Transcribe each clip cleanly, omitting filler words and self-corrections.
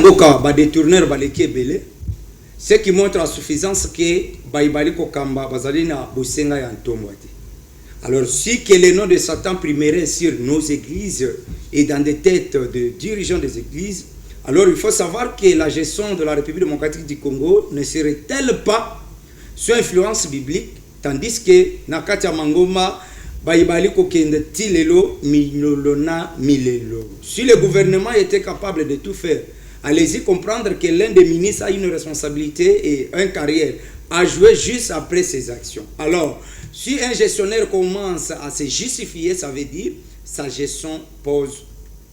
mboka ba détourneur ba leki belé, ce qui montre la suffisance que baibali ko kamba bazali na bosenga ya ntombo te. Alors si que le nom de Satan primerait sur nos églises et dans des têtes de dirigeants des églises, alors il faut savoir que la gestion de la République démocratique du Congo ne serait-elle pas sous influence biblique, tandis que nakati ya mangoma baibali ko kende tilelo milolona milelo. Si le gouvernement était capable de tout faire, allez-y comprendre que l'un des ministres a une responsabilité et une carrière à jouer juste après ses actions. Alors, si un gestionnaire commence à se justifier, ça veut dire sa gestion pose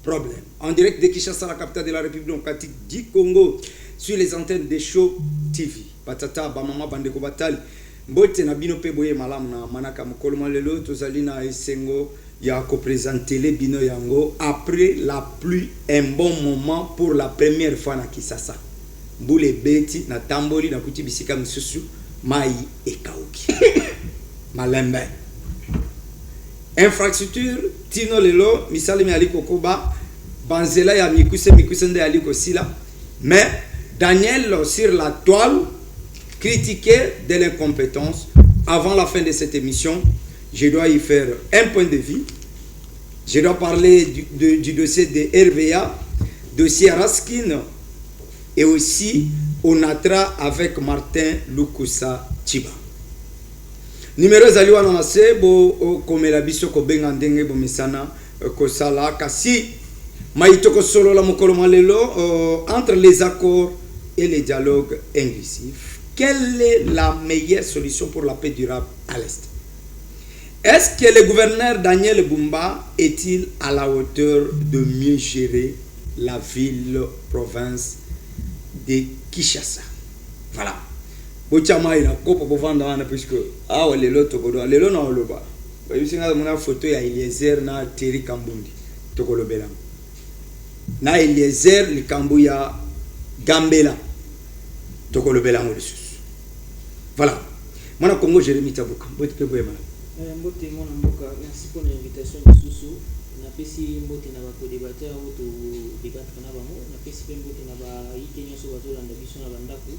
problème. En direct de Kinshasa, la capitale de la République démocratique du Congo, sur les antennes de Show TV. Batata, Bamama, Bandeko Batali, Mbote na bino pe boye malamu na manaka mokolo malelo tozali na esengo ya ko présenter les bino yango après la pluie, un bon moment pour la première fois na Kinshasa. Mbule beti na tamboli na kuti bisika misusu mai ekauki. Malembe. Infrastructure tino lelo misali mi aliko koba banzela ya mikuse nde aliko sila, mais Daniel sur la toile critiquait de l'incompétence. Avant la fin de cette émission, je dois y faire un point de vue. Je dois parler du dossier de RVA, dossier Raskin, et aussi Onatra avec Martin Lukusa Chiba. Numéro zaliwa na nase bo komela biso ko benga ndenge bo misana ko sala kasi maitoko solo la mokolo malelo entre les accords et les dialogues inclusifs. Quelle est la meilleure solution pour la paix durable à l'Est? Est-ce que le gouverneur Daniel Bumba est-il à la hauteur de mieux gérer la ville-province de Kinshasa? Voilà. Bochama ina kopo bovanda wana puisque awa lelo tokodo lelo na oloba ba yusinga mona photo ya Eliezer na Thierry Kambundi tokolobela na Eliezer likambu ya Gambela tokolobela ngo lisusu. Voilà. Mwana Congo Jérémy Tabuka bote pe boyema mbote mona mboka, merci pour l'invitation lisusu. Na pesi mbote na ba co-débatteur auto débattre na bango, na pesi pe mbote na ba yike nyoso bazolanda biso na bandako,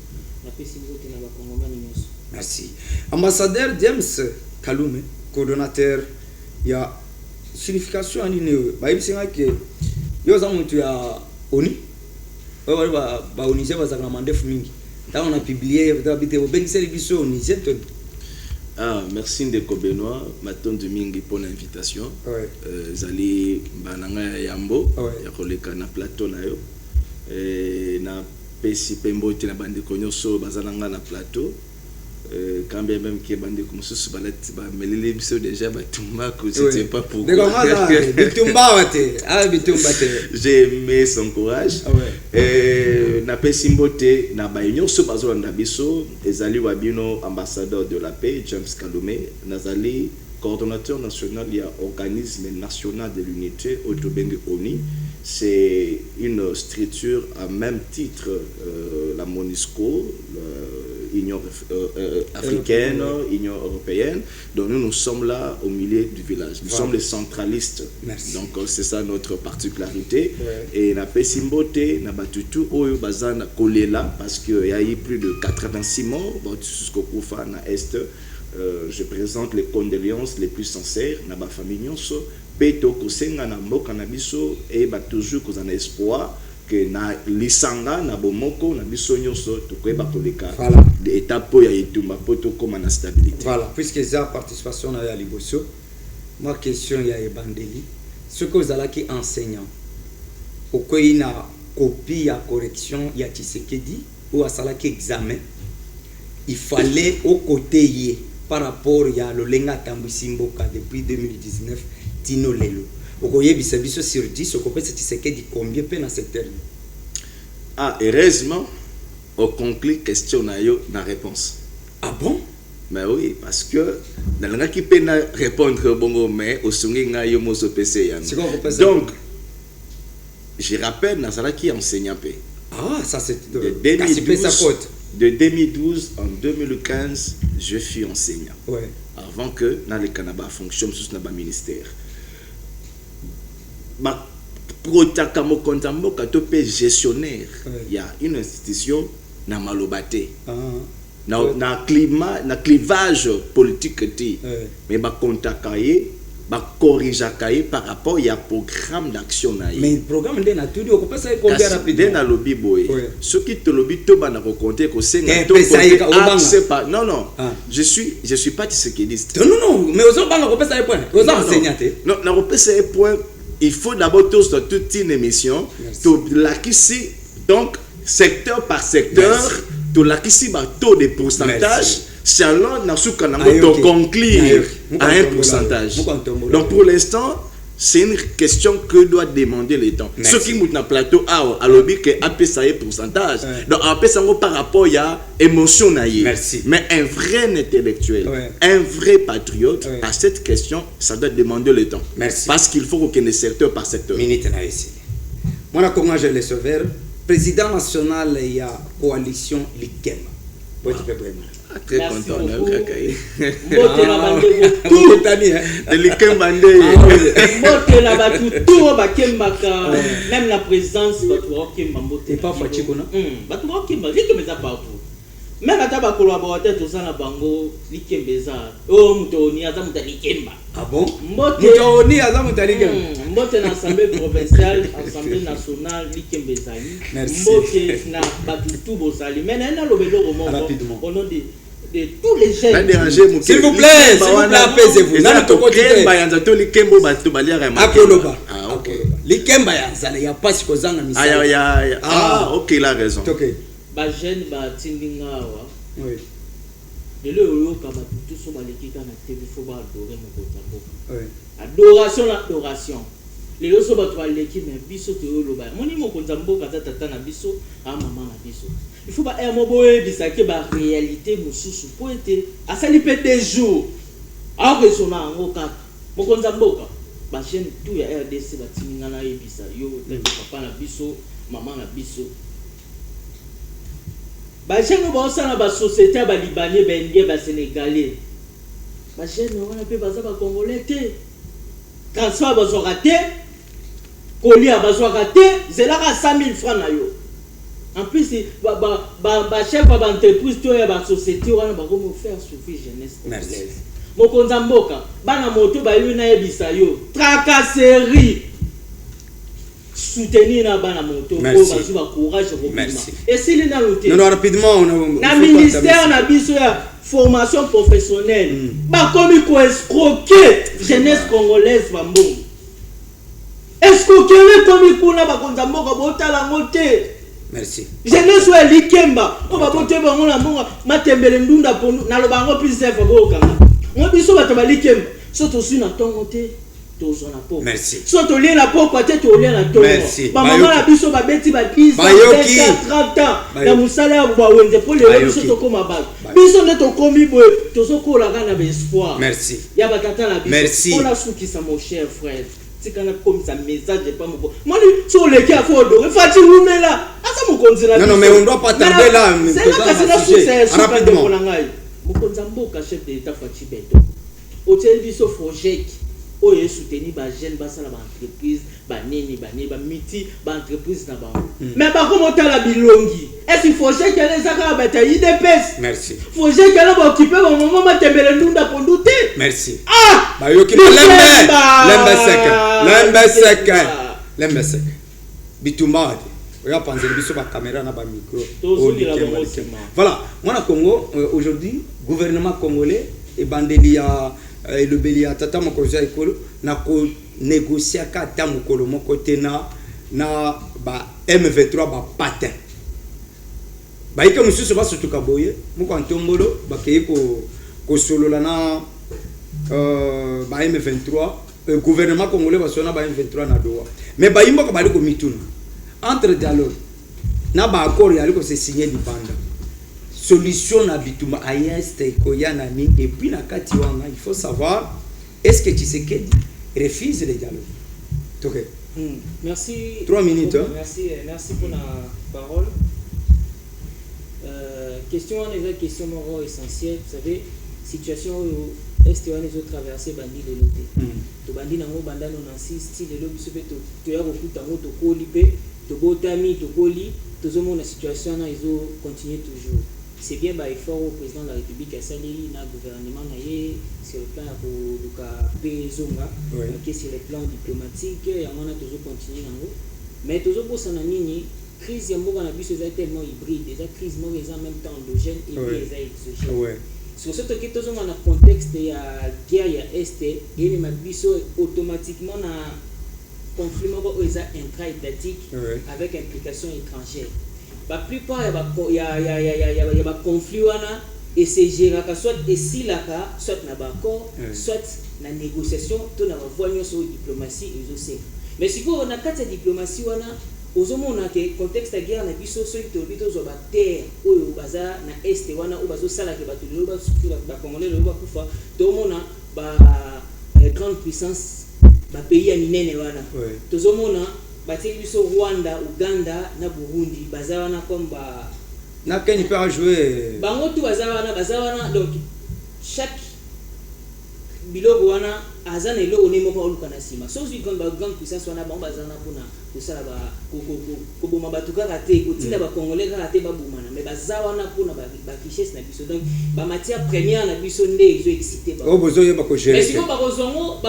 na pesi mbote na ba kongomani nyoso. Merci. Ambassadeur James Kalume, coordonnateur ya signification anine ba ibisinga ke yo za muntu ya ONU ba ONU ba za na mandefu mingi. Là on a publié d'habiter au Benisel biso ONU c'est. Ah, merci Ndeko Benoît, Maton Domingue pour l'invitation. Ouais. Zali bananga yambo, ouais. Ya koleka na plateau na yo. Na pesi pembo te na bande konyoso bazalanga na plateau. Quand bien même que bande komosusu balet ba melele biso déjà ba tumba ko c'était pas pour. Bitumba wate, ah bitumba te. J'ai aimé son courage. Na pesi mbote na ba nyonso bazolanda biso ezali wabino ambassadeur de la paix James Kalume, nazali coordonnateur national il y a organisme national de l'unité Otobenge ONU. C'est une structure à même titre la MONUSCO, Union africaine, Union européenne. Donc nous sommes là au milieu du village. Nous sommes les centralistes. Merci. Donc c'est ça notre particularité. Et na pesimbote na batutu oyo bazana kolela parce que y a eu plus de 86 morts jusqu'au Koufa na est. Je présente les condoléances les plus sincères na ba famille nyonso peto kosenga na mboka na biso et ba toujours ko na espoir que na lisanga na bomoko na biso nyonso to koeba koleka l'étape ya etumba poto comme na stabilité. Voilà, puisque ça participation na ya liboso. Ma question ya ebandeli, ce que vous allez qui enseignant au koyi na copie ya correction ya Tshisekedi ou à salaki examen, il fallait au côté yé par rapport à l'Olenga Tambusimboka depuis 2019, Tino Lelo. Au biso sur 10, au côté Tshisekedi combien peine à cette terme? Ah, heureusement, au conclut question na yo na réponse. Ah bon? Mais oui, parce que dans le qui peut répondre bongo mais au songi nga yo moso PC ya. Donc, je rappelle Nazala qui enseignant pe. Ah, ça c'est de 2012 en 2015, je fus enseignant. Ouais. Avant que dans le Canada fonctionne sous le ministère. Ma protaka mokonza mboka to pe gestionnaire il y a une institution na malobate na climat na clivage politique ti mais ba contakaye ba corrigeaka ye par rapport il y a programme d'action na ye mais programme de na tout on peut ça combien rapidement na lobby boy ce qui te lobby to bana ko compter ko senga to pas non je suis pas tshisekidiste non mais aux bana ko pesa point aux enseignants non na ko pesa point il faut d'abord tous dans toute une émission to la kisi donc secteur par secteur to la kisi ba taux de pourcentage selon na suka na to conclure à un pourcentage. Donc pour l'instant, c'est une question que doit demander les temps. Ceux qui montent dans le plateau, à lobby que AP ça y pourcentage. Donc AP ça par rapport à émotion mais un vrai intellectuel, un vrai patriote à cette question, ça doit demander le temps. Parce qu'il faut qu'on ait secteur par secteur. Minute na ici. Moi comment je le sauver président national il y a coalition Likemba. Très content même la présence même ata ba collaborateur to sana bango likembeza mutoni aza mutalikemba bon mutoni aza mutalikemba mbote na assemblée provinciale assemblée nationale likembeza mbote na batutu bosali mais na lobelo au nom de tous les jeunes s'il vous plaît apaisez-vous na to côté ba yanza to likembo ba to baliara ma akoloba likemba yanza ya pasi kozanga misala OK la raison ba jeune ba tindinga wa de le oyoka ba tout so ba lekika na TV fo ba adorer mokonza mboka adoration le loso ba to leki mais biso to yoloba moni mokonza mboka tata na biso mama na biso il faut ba moboye bisake ba réalité mususu pointe asali pe des jours a resona ngoka mokonza mboka ba jeune tout ya RDC ba tindinga na yebisa yo papa na biso mama na biso ba jeune ba osana ba société ba libanais ba indien ba sénégalais ba jeune wana pe baza ba congolais te transfert ba zo raté colis ba zo raté zela ka 100,000 francs na yo en plus ba chef ba entreprise to ya ba société wana ba ko mo faire souffrir jeunesse congolaise mokonza mboka bana moto ba yo na yebisa yo tracasserie soutenir na bana moto ko bazuba courage merci et s'il na lutter non rapidement na ministère na biso ya formation professionnelle ba komi ko escroquer jeunesse congolaise ba mbongo escroquer komi kuna ba konza mboka botala ngote merci jeunesse wa likemba o ba bote bango na mbongo matembele ndunda pondu na lobango plus chef bo kanga mo biso ba to ba likemba so to su na tongo te merci soit au lien la pourquoi tu au lien la tour maman la biso ba beti ba 10 30 ans na musala ba wende pour les biso to koma ba biso ne to komi boy to so ko la kana ba espoir merci ya ba tata la biso on a souki ça mon cher frère c'est quand comme ça message pas mon moi sur le qui a faut do fati rumela asa mo konzela non mais on doit pas tarder là c'est rapidement mo konza mboka chef de l'état fati beto hotel biso projet oye soutenir ba jeune ba sala ba entreprise ba nini ba miti ba entreprise na ba mais ba comment ta la bilongi est-ce qu'il faut que les aka ba ta IDPS merci faut que les ba occuper ba maman ma tembele ndunda pondute merci ba yo ki lembe sek bitumba oya panzeli biso ba caméra na ba micro voilà mona Congo aujourd'hui gouvernement congolais et bandeli ya le belia tata mokoza ekolo na ko négocier ka ta mokolo moko te na ba M23 ba patin ba ike mususu ba sutuka boye moko antombolo ba kei ko solola na ba M23 gouvernement congolais ba sona ba M23 na doa mais ba yimbo ko bali ko mituna entre dialogue na ba accord ya liko se signer libanda solution na bituma ayeste koyana ni et puis na kati wana il faut savoir est-ce que Tshisekedi refuse le dialogue. OK. Merci 3 minutes hein? merci pour la parole. Question essentielle, vous savez situation est wana ezo traverser bandi lelo te tobandi nango banda 96 lelo biso mpe toya kokuta yango tokoli mpe tobotami tokoli tozomona situation wana ezo continuer toujours. C'est bien effort au président de la République à Salili, na gouvernement naie sur le plan de Pezonga, qui sur le plan diplomatique, et on a toujours continué dans l'eau. Mais toujours pour son ami, crise yamboka na biso est tellement hybride, déjà crise mo en même temps endogène et puis exogène. Sur ce que toujours dans le contexte de la guerre ya est et les biso automatiquement na conflit mo intra-étatique avec implication étrangère. La plupart il y a conflit wana et c'est géré soit ici là soit na accord soit na négociation to na voyons sur diplomatie et aussi mais si on a quatre diplomatie wana ozomona que contexte de guerre na biso so itobito zo ba terre oyo baza na est wana o bazo sala ke batu lo ba sukula ba congolais lo ba kufa to mona ba grande puissance ba pays ya minene wana tozomona bateli biso Rwanda, Uganda na Burundi bazawana comme ba na Kenya peut jouer bango tu bazawana donc chaque biloko wana azana elo onemo ko luka na sima so zi kon ba grande puissance wana bango bazana pona kosala ba ko boma batuka raté ko tinda ba congolais raté ba bomana mais bazawana pona ba richesse na biso donc ba matière première na biso nde ezo excité ba bozo yeba ko gérer mais si ko ba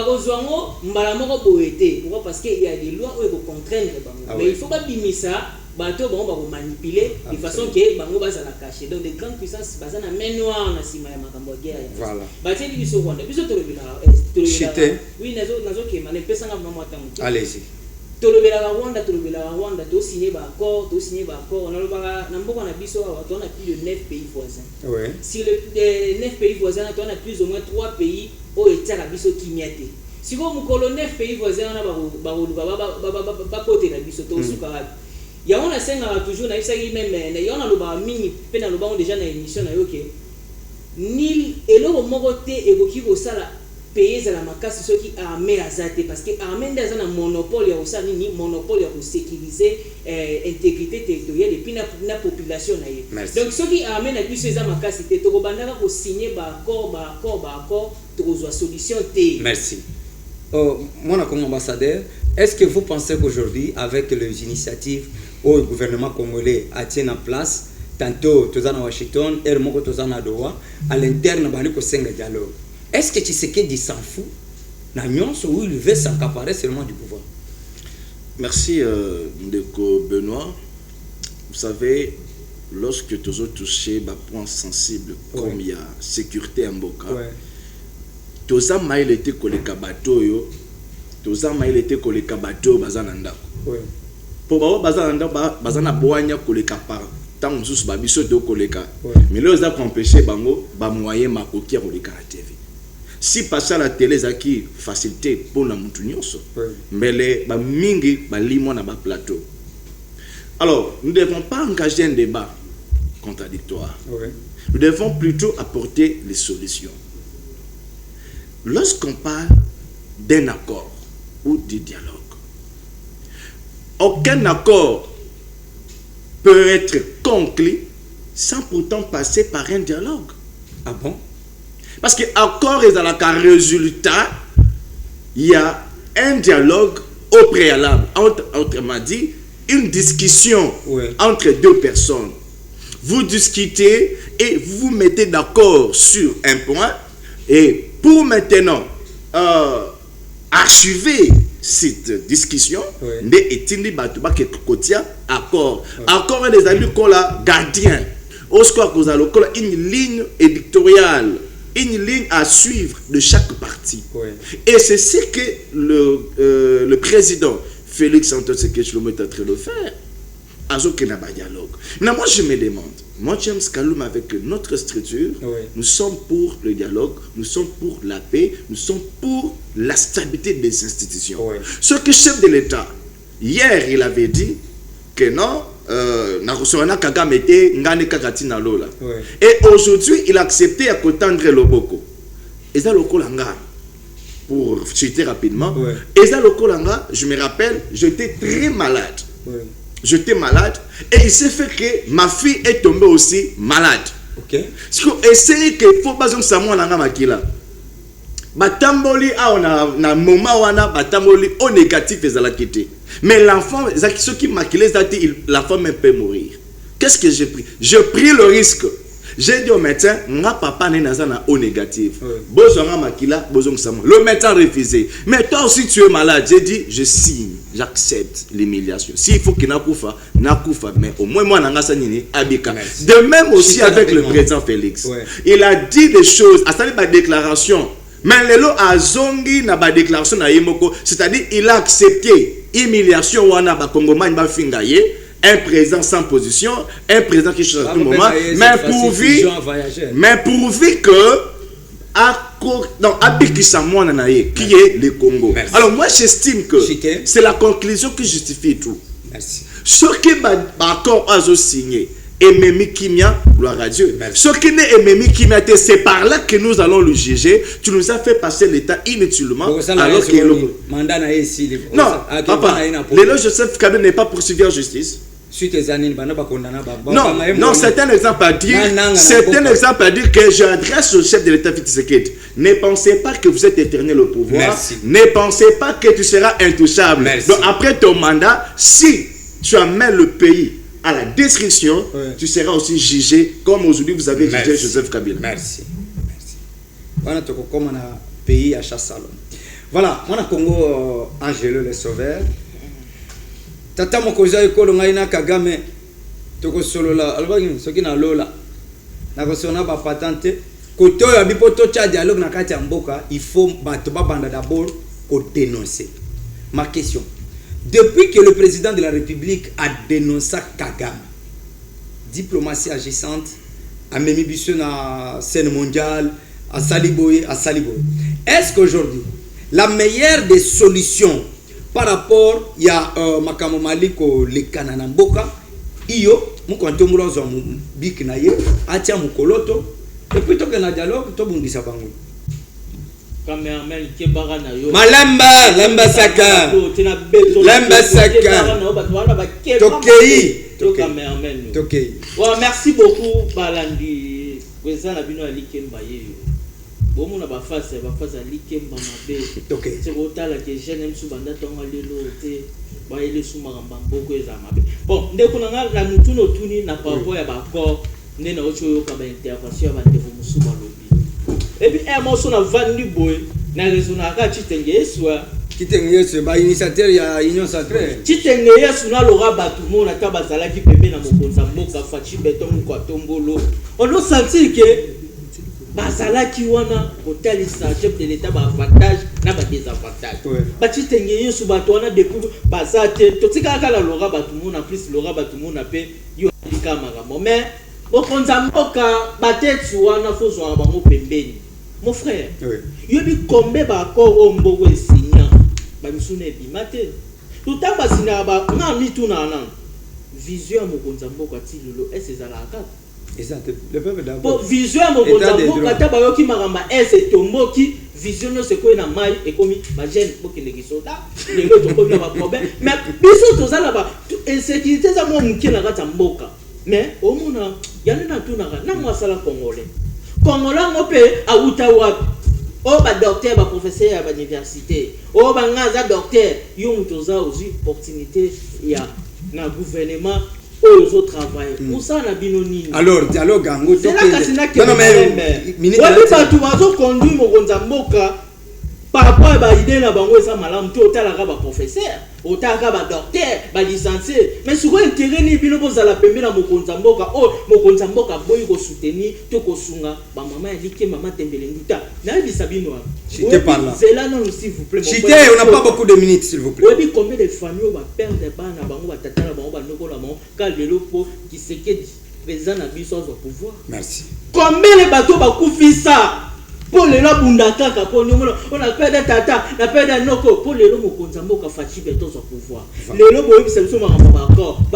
kozwango mbala moko boete pourquoi parce que il y a des lois où il faut contraindre bango mais il faut pas bimisa bato bango ba ko manipuler de façon que bango bazala caché donc des grandes puissances bazana main noire na sima ya makambo guerre voilà bateli biso Rwanda biso tolobela oui nazo ke mane pesa nga mama tango allez-y tolobela Rwanda to signer ba accord on a na mboka na biso on a plus de 9 pays voisins si les 9 pays voisins on a plus ou moins 3 pays au etaka biso kimiate si ko mukolo 9 pays voisins na ba côté na biso to suka ya on a senga toujours na isa même na yona loba mingi pe na loba on déjà na émission na yoke nil eloko moko te ekoki ko sala pays à la makasi ceux qui armé azate parce que armé dans un monopole ya osala ni monopole ya ko sécuriser intégrité territoriale et puis na population na ye donc ceux qui armé na biso za makasi te to ko bandaka ko signer ba accord to ko solution te. Merci. Mon ambassadeur, est-ce que vous pensez qu'aujourd'hui avec les initiatives au gouvernement congolais a tient en place tantôt tozana Washington et moko tozana Doha à l'interne bani ko senga dialogue? Est-ce que Tshisekedi s'en fout na nyonso ou il veut s'accaparer seulement du pouvoir? Merci Ndeko Benoît. Vous savez, lorsque tu as touché un point sensible comme il y a sécurité en Mboka, tu as maïl été collé kabatoyo, tu as maïl été collé kabato bazananda. Pour bazananda bazana boanya collé kapar. Tant que nous babiso do koleka. Mais là ils ont empêché bango ba moyen makoki koleka la TV. Si passer à la télé zaki facilité pour la mutunyoso. Mais les ba mingi ba limo na ba plateau. Alors, nous ne devons pas engager un débat contradictoire. Nous devons plutôt apporter les solutions. Lorsqu'on parle d'un accord ou du dialogue, aucun accord peut être conclu sans pourtant passer par un dialogue. Ah bon? Parce que accord est dans le cas résultat, il y a un dialogue au préalable. Autrement dit, une discussion entre deux personnes. Vous discutez et vous vous mettez d'accord sur un point. Et pour maintenant archiver cette discussion, accord. Accord des amis gardien. Une ligne éditoriale, une ligne à suivre de chaque partie. Et c'est ce que le président Félix Antoine Tshisekedi est en train de faire. Dialogue. Mais moi je me demande, moi James Kaloum avec notre structure, nous sommes pour le dialogue, nous sommes pour la paix, nous sommes pour la stabilité des institutions. Ce que le chef de l'État, hier il avait dit que non, et aujourd'hui il a accepté à Kotandre Loboko. Et ça le Kolanga. Pour citer rapidement, et ça le Kolanga, je me rappelle, j'étais très malade. J'étais malade et il s'est fait que ma fille est tombée aussi malade. Ok. Parce que essayer que faut pas que ça moi langa makila. batamboli a na moment wana batamboli au négatif ezalaki te. Mais l'enfant, ceux qui maquillent la femme peut mourir. Qu'est-ce que j'ai pris? Je pris le risque. J'ai dit au médecin, nga papa n'est pas au négatif. Le médecin a refusé. Mais toi aussi tu es malade. J'ai dit, je signe, j'accepte l'humiliation. S'il faut qu'il n'a pas mais au moins moi abika. De même aussi avec le président Félix. Il a dit des choses, à sa déclaration. Mais lelo a zongi na ba déclaration na yemoko, c'est-à-dire il a accepté humiliation wana ba Congomani ba fingaye. Un président sans position, un président qui change à tout moment, mais pourvu que qui est le Congo. Merci. Alors moi j'estime que c'est la conclusion qui justifie tout. Merci. Ce qui d'accord a signé Ememi Kimia, gloire à Dieu. Ce qui n'est Ememi Kimia, c'est par là que nous allons le juger. Tu nous as fait passer l'État inutilement. Alors que non, papa, le Joseph Kabila n'est pas poursuivi en justice. Non, c'est un exemple à dire. C'est un exemple à dire que j'adresse au chef de l'État Tshisekedi. Ne pensez pas que vous êtes éternel au pouvoir. Merci. Ne pensez pas que tu seras intouchable. Merci. Donc après ton mandat, si tu amènes le pays à la destruction, tu seras aussi jugé comme aujourd'hui vous avez jugé Joseph Kabila. Merci. Voilà, tu comme un pays à Chassalon. Voilà, moi, Congo, Angelo le Sauveur. Tata mokoza ekolo ngai na Kagame toko solola albagi soki na lola na kosona ba patente koto ya bipoto cha dialogue na kati ya mboka il faut bato babanda d'abord au dénoncer. Ma question, depuis que le président de la République a dénoncé Kagame, diplomatie agissante a memi biso na scène mondiale à Saliboy, est-ce qu'aujourd'hui la meilleure des solutions par rapport ya makamo maliko le kanana mboka iyo mukonto mulozo bik na ye atia mukoloto et puis to kana dialogue to bungisa bango cameraman ke bara na yo malamba saka tokei to cameraman tokei wa merci beaucoup balandi kweza na bino alikemba yeyo bomo na ba face alikemba mabe tokei c'est otala que jeune msu banda tonga lelo te ba ile suma ngamba mboko eza mabe bon ndeko na la mutuno tuni na papa ya ba corps nena ocho yo ka ba intervention ba ndeko musu ba lobi et puis mo so na vandi boy na raison na ka chitenge yeswa ba initiateur ya union sacrée chitenge yesu na lora batu mo na ka bazala ki pembe na mokonza mboka fachi beton kwa tombolo on doit sentir que bazala ki wana hôtel chef de l'état ba avantage na ba désavantage ba chitenge yesu bato wana depuis bazate to tika kala lora batu mo na plus lora batu mo na pe yo lika magamo mais bokonza mboka batetsu wana fozwa bango pembeni mon frère yo bi kombe ba ko mboko esinya ba misune bimate tout amba sina ba na ni tuna vision mokonza mboka tilolo ezalaka. Exact. Le peuple d'abord. Pour vision mokonza mboka ta bayoki magamba tomboki vision se ko na mai e komi ba jeune bokende kisoda les autres ko ba problème mais biso tozala ba insécurité za mo mukina kata mboka mais au mona yana na tunaka na mwasala congolais ngo pe auta wapi o ba docteur ba professeur ya ba université o ba ngaza docteur yo mutoza aussi opportunité ya na gouvernement aux autres travailleurs pour ça na binoni alors dialogue ngo to non mais minute ba tu bazo conduire mokonza mboka par rapport à ba idée na bango esa malamu to otala ka ba professeur otaka ba docteur ba licencié mais sur intérêt ni bino bozala pembe na mokonza mboka mokonza mboka boyi ko soutenir to ko sunga ba mama ya like mama tembele nguta na bisa bino j'étais par là c'est là non s'il vous plaît on n'a pas beaucoup de minutes s'il vous plaît oui combien de familles ba perdre ba na bango ba tata na bango ba nokola mo ka lelo po qui se que président na biso au pouvoir merci combien les bateaux ba kufisa pour les lois bundaka pour on a perdu tata na perdu noko pour les lois mokonza mboka fachi beto au pouvoir les lois boyi biso ma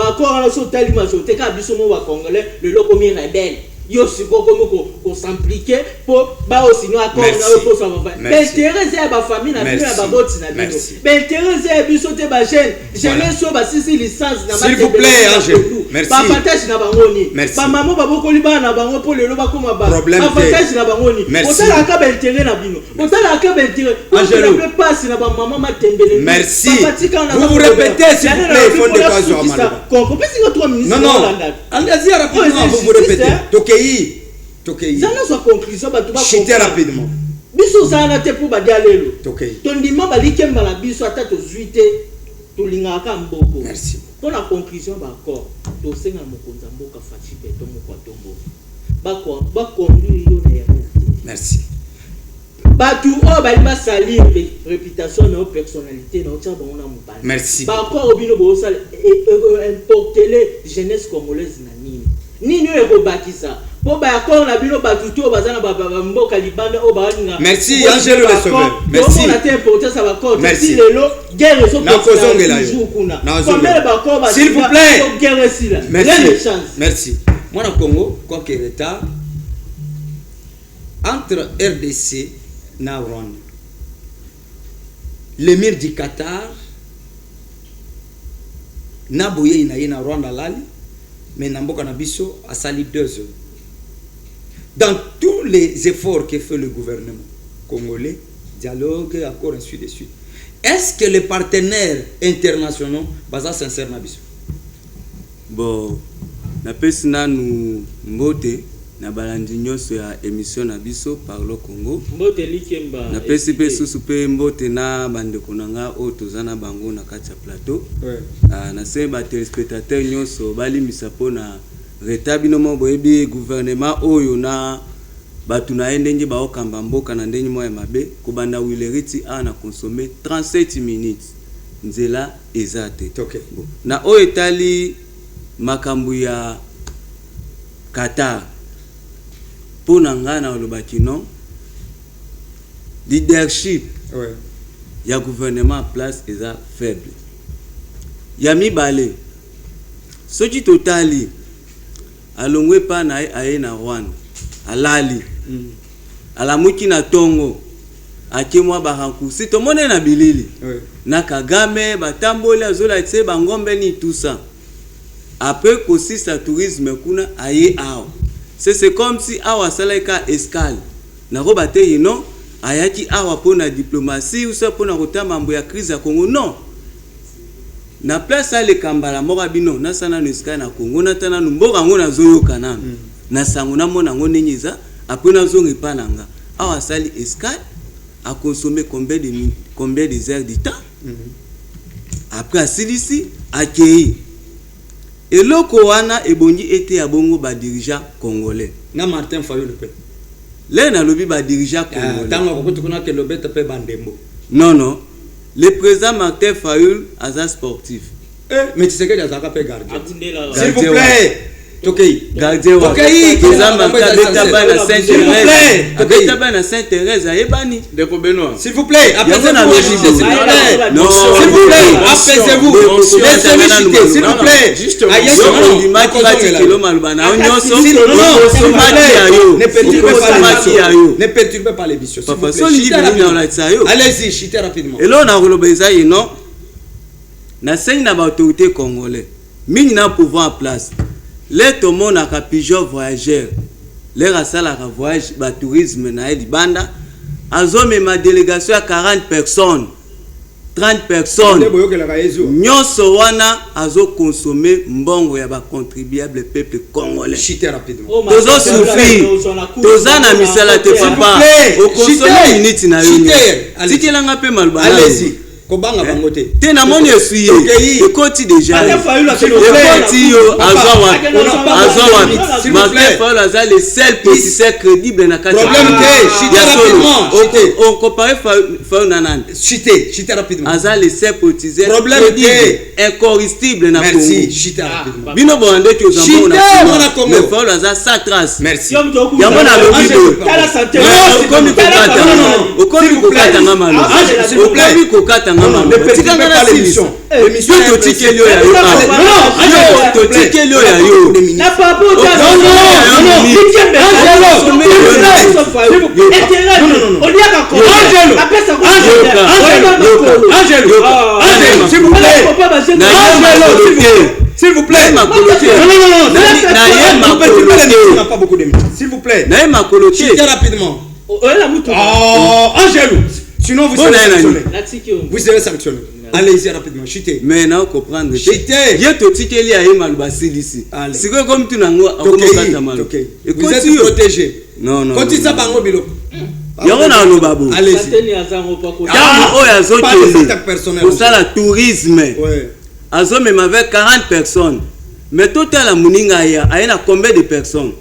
accord on a so tali majorité ka biso mo ba congolais le lois comme rebelle yo siko ko s'impliquer pour ba aussi no accord na yo pour ça va l'intérêt c'est ba famille na bino ba boti na bino l'intérêt c'est biso te ba jeune so ba sisi licence na ba s'il vous plaît Angel merci ba partage na bango ni ba maman ba bokoli ba na bango pour lelo ba koma ba partage na bango ni otala ka ba intérêt na bino otala ka ba intérêt Angel ne peut pas si na ba maman ma tembele merci vous répétez s'il vous plaît fond de quoi non non allez-y rapidement vous répétez Tokei. Ça n'a pas conclusion ba tuba. Chiter rapidement. Biso ça na te pour ba dialelo. Tokei. Tondima ba likemba la biso ata to zuite to lingaka mboko. Merci. Pour la conclusion ba accord to senga mokonza mboka fachi beto moko tombo. Ba conduire yo na yamo. Merci. Ba tu o ba liba salir réputation na personnalité na ocha bon na mobali. Merci. Ba accord obino bo sal importer les jeunesse congolaise na nini. Nini eko bakisa. Merci Angelo le sauveur. Merci. Merci. S'il vous plaît. Merci. Merci. Moi au Congo, quoi que l'État entre RDC et Rwanda, l'émir du Qatar n'a boyé na Rwanda lali, mais Namboka Nabiso a sali 2 heures. Dans tous les efforts que fait le gouvernement congolais, dialogue, accord, ainsi de suite, est-ce que les partenaires internationaux basent sincèrement na biso? Bon, na pesina nous mbote na balandi nyonso ya émission na biso Parlo Congo. Mbote likemba. Na pesi pe susu pe mbote na bandeko nanga o tozana bango na kati ya plateau. Ouais. Na se ba téléspectateurs nyonso bali misapo na retabino mo boyebi gouvernement oyo na batu na ndenge ba okamba mboka na ndenge moya mabe kubanda wileriti na consommer 37 minutes nzela ezate. Okay. Bon. Na o etali makambu ya Qatar pona ngana olobaki non leadership Ouais. ya gouvernement place eza faible. Ya mibale soki totali alongwe pa na aye na Rwanda alali alamuki na tongo akemwa barankusi to mone na bilili na Kagame batamboli azola tse bangombe ni tout ça après kosi sa tourisme kuna aye ao c'est comme si awa salaka escale na robate yino ayaki awa pona diplomatie ou ça pona kotama mambo ya crise ya Congo non na place ale kambala moka bino na sana no escale na Congo na tana mboka ngona zoyoka nana na sango na mona ngone nyiza apona zongi pananga awa sali escale a consommé combien des heures du temps après asilisi akei eloko wana ebongi ete ya bongo ba dirigeant congolais Na Martin Fayulu pe. le na lobi ba dirigeant congolais Tango ko tukuna ke lobeta pe bandembo. non le président Martin Fayulu aza sportif Mais tu sais que les Azaka pe gardien. S'il vous plaît. Tokei. Gardien wa. Tokei. Président Martin Bana Sainte-Thérèse. Abeta Bana Sainte-Thérèse ayebani. Deko Benoît. S'il vous plaît, apaisez-vous. S'il vous plaît, apaisez-vous. Laissez-moi citer, s'il vous plaît. Justement. Ne perturbez pas l'émission. Allez-y, chitez rapidement. Et là, on a relobé non. Na seigne na autorité congolais. Mingi na pouvoir en place. Les tomo na pigeon voyageurs. Les rasala ka voyage ba tourisme na edi banda. Azome ma délégation à 40 personnes. 30 personnes. Nyonso wana azo consommer mbongo ya ba contribuable peuple congolais. Chitez rapidement. Tozo souffrir. Tozana misala te papa. Au consommer unité na yo. Tikelanga pe malba. Allez-y. Kobanga bangote. Tena moni esuye. Le côté déjà. Le côté yo azawa. Martin Fayulu aza le seul politicien crédible na kati. Problème te, chitez rapidement. On compare Fayulu na nani? Chitez rapidement. Aza le seul politicien crédible, incorruptible na Congo. Merci, chitez rapidement. Bino bonde que aux enfants na Congo. Mais Fayulu aza sans trace. Merci. Yambo na lobido. Comme kokata ngama. Comme kokata Non, non, ne perturbez pas l'émission. L'émission est totikeli oyo ya yo. Non, totikeli oyo ya yo. Na pas beau s'il vous plaît. Pas beaucoup d'émissions. S'il vous plaît. Chutez rapidement. Angelo. Sinon vous serez sanctionné. Vous serez sanctionné. Allez-y rapidement. Chutez. Mais non, comprendre. Chutez. Ye totikeli ya yema lubasilisi. Siko comme tu nango akomokata malo. Vous êtes protégé. Non. Quand ça bango bilo. Yango na lobabo. Allez-y. Pour ça la tourisme. Ouais. Azo même avec 40 personnes. Mais total la muninga ya ayena combien de personnes?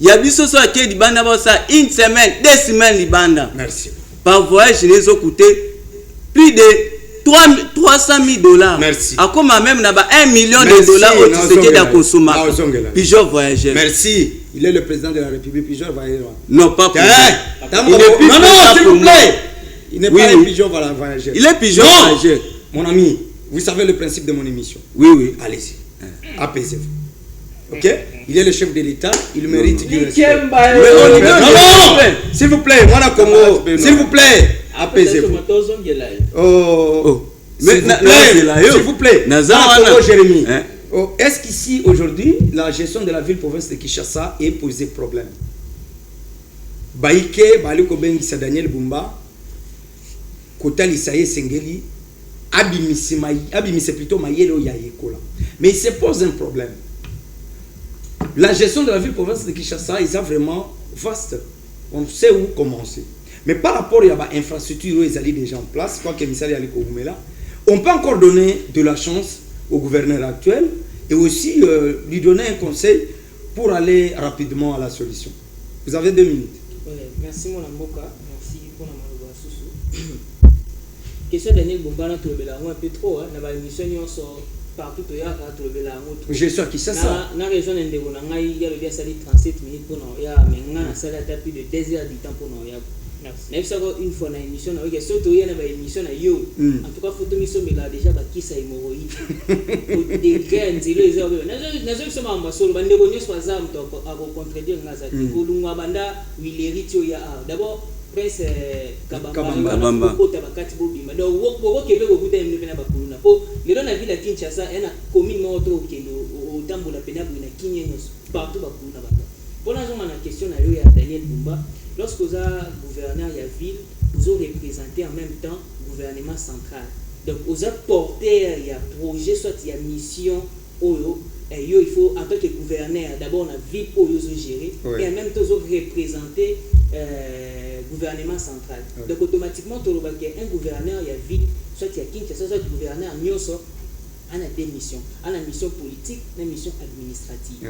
Ya biso so ake libanda ba ça une semaine, 2 semaines libanda. Merci. Par voyage les ont coûté plus de 300 000 $. Merci. A comme même na ba 1 million de dollars au ticket de consommateur. Pigeon voyageur. Merci. Il est le président de la République. Pigeon voyageur. Non, pas pour. Non, s'il vous plaît. Il n'est pas un pigeon voyageur. Il est pigeon voyageur. Mon ami, vous savez le principe de mon émission. Oui. Allez-y. Apaisez-vous. Ok? Il est le chef de l'État. Il mérite du respect. Non, s'il vous plaît. Moi, Congo. S'il vous plaît. Apaisez-vous. Oh. S'il vous plaît. Jérémy. Est-ce qu'ici, aujourd'hui, la gestion de la ville-province de Kinshasa est posée problème? Baïke, Baliko Bengisa Daniel Bumba, Kotali Saye Sengeli, Abimise plutôt Mayelo Yayekola. Mais il se pose un problème. La gestion de la ville-province de Kinshasa est vraiment vaste. On sait où commencer. Mais par rapport à l'infrastructure où ils allaient déjà en place, quoi que Misali Aliko Goumela, on peut encore donner de la chance au gouverneur actuel et aussi lui donner un conseil pour aller rapidement à la solution. Vous avez 2 minutes. Oui, merci mon Amboka, merci pour la malouba sousou. Question Daniel Bombana tout le un peu trop, na ba émission nyonso partout to ya ka tout le je suis qui ça na raison ndeko na ngai ya le bien sali 37 minutes pour non ya menga na sala ta plus de 2 heures du temps pour non ya. Merci. Même ça une fois na émission na ok surtout ya na ba émission na yo. En tout cas photo mission mais là déjà ba kisa hémorroïde. Des grands zilo les autres. Na zo soma mbasolo ba ndeko nyonso bazam to a contredire ngaza ko lunga banda wileriti ya d'abord Prince Kabamba kota bakati bobima donc woko kebe ko kuta mne pena bakuluna po lelo na ville ya Kinshasa ena commune moto kendo otambola pena bwina kinyenyos partout bakuluna bato pona zoma na question na yo ya Daniel Bumba lorsque vous a gouverneur ya ville vous ont représenté en même temps gouvernement central donc vous a porté ya projet soit ya mission oyo et il faut en tant que gouverneur d'abord la ville oyo zo gérer et en même temps vous représenter gouvernement central. Donc automatiquement tu as un gouverneur il y a ville soit il y a Kinshasa soit gouverneur nyonso a des missions, a la mission politique, la mission administrative.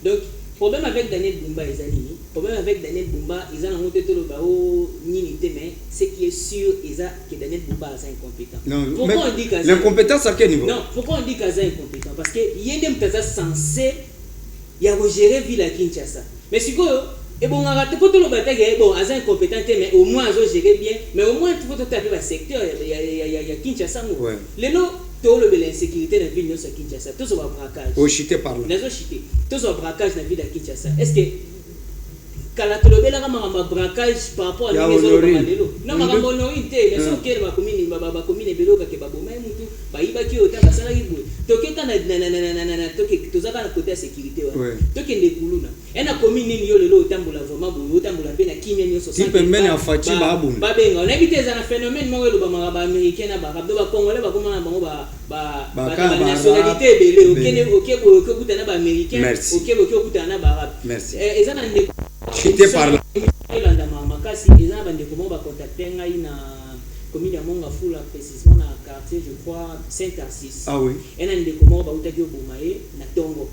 Donc problème avec Daniel Bumba ezali problème avec Daniel Bumba ils ont monté tout le bao ni mais ce qui est sûr que Daniel Bumba est incompétent. Pourquoi on dit que l'incompétence à quel niveau? Non, pourquoi on dit qu'il est incompétent? Parce que il y a des personnes censées il y a gérer ville à Kinshasa. Mais si quoi et bon, on a raté pour tout le bataille, bon, ils sont incompétents, mais au moins ils ont géré bien. Mais au moins, il faut taper le secteur, il y a Kinshasa. Les lots, tout le l'insécurité dans la ville de Kinshasa, tout ce braquage. Oh, chité par là. Tout ce braquage dans la ville de Kinshasa. Est-ce que quand la tolobé là ma braquage par rapport à la maison non ma honorité mais ce qu'elle va commune belo ka ke babo mai mutu ba iba ki ota ba sala ibu to ke kana na to ke to zaka na côté sécurité wa to ke ndekuluna ena commune ni yo lelo otambola vraiment bo otambola pe na kimia nyoso sa tipe mbene afati ba abu ba benga on habite za na phénomène mo lo ba ba américain na ba rabdo ba congolais ba komona bango ba nationalité bele ok okutana ba américain ok okutana ba arabe ezana ndeko chité par là elanda makasi eza bande comment ba contacter ngai na commune ya Monga Fula précisément na quartier je crois Saint-Tarsis oui ena ndeko mo ba utaki obomaye na tongo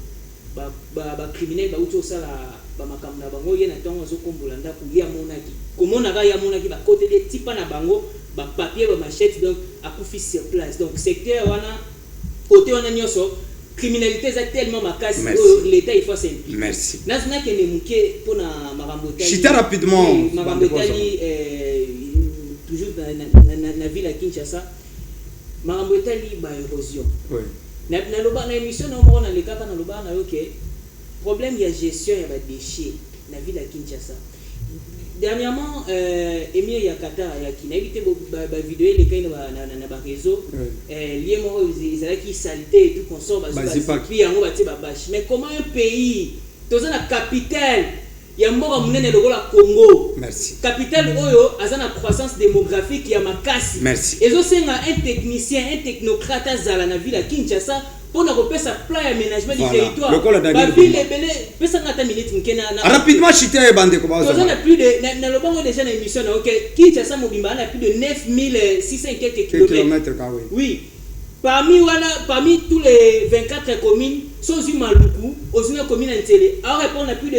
ba criminel ba uti osala ba makambo na bango ye na tongo zo kombola ndako ya monaki komona ga ya monaki ba côté de tipa na bango ba papier ba machette donc akufi sur place donc secteur wana côté wana nyoso criminalité est tellement makasi l'état il faut s'impliquer. Merci. Nazna kene muke pona marambotali. Chita rapidement. Marambotali toujours dans la ville à Kinshasa. makambo etali ba érosion Ouais. na loba na émission na moko na lekaka na loba na yo ke problème ya gestion ya ba déchets na ville ya Kinshasa. Dernièrement Emir ya Qatar ya ki na évité ba vidéo les na ba réseau lié moko ezalaki saleté et tout consort ba puis yango ba ti ba bâche. Mais comment un pays toza na capitale ya mboka munene lokola Congo, merci, capitale oyo azana croissance démographique ya makasi, merci, ezo senga un technicien, un technocrate azala na ville ya Kinshasa pour na kopesa plan aménagement du territoire ba ville ebele pesa ngata minute nkena rapidement chiter bande ko ba toza na plus de na lobango déjà na émission na OK Kinshasa mobimba na plus de 9600 quelques kilomètres. Oui, parmi tous les 24 communes, Sozi Maluku, Ozuna commune Ntele, a répondre à plus de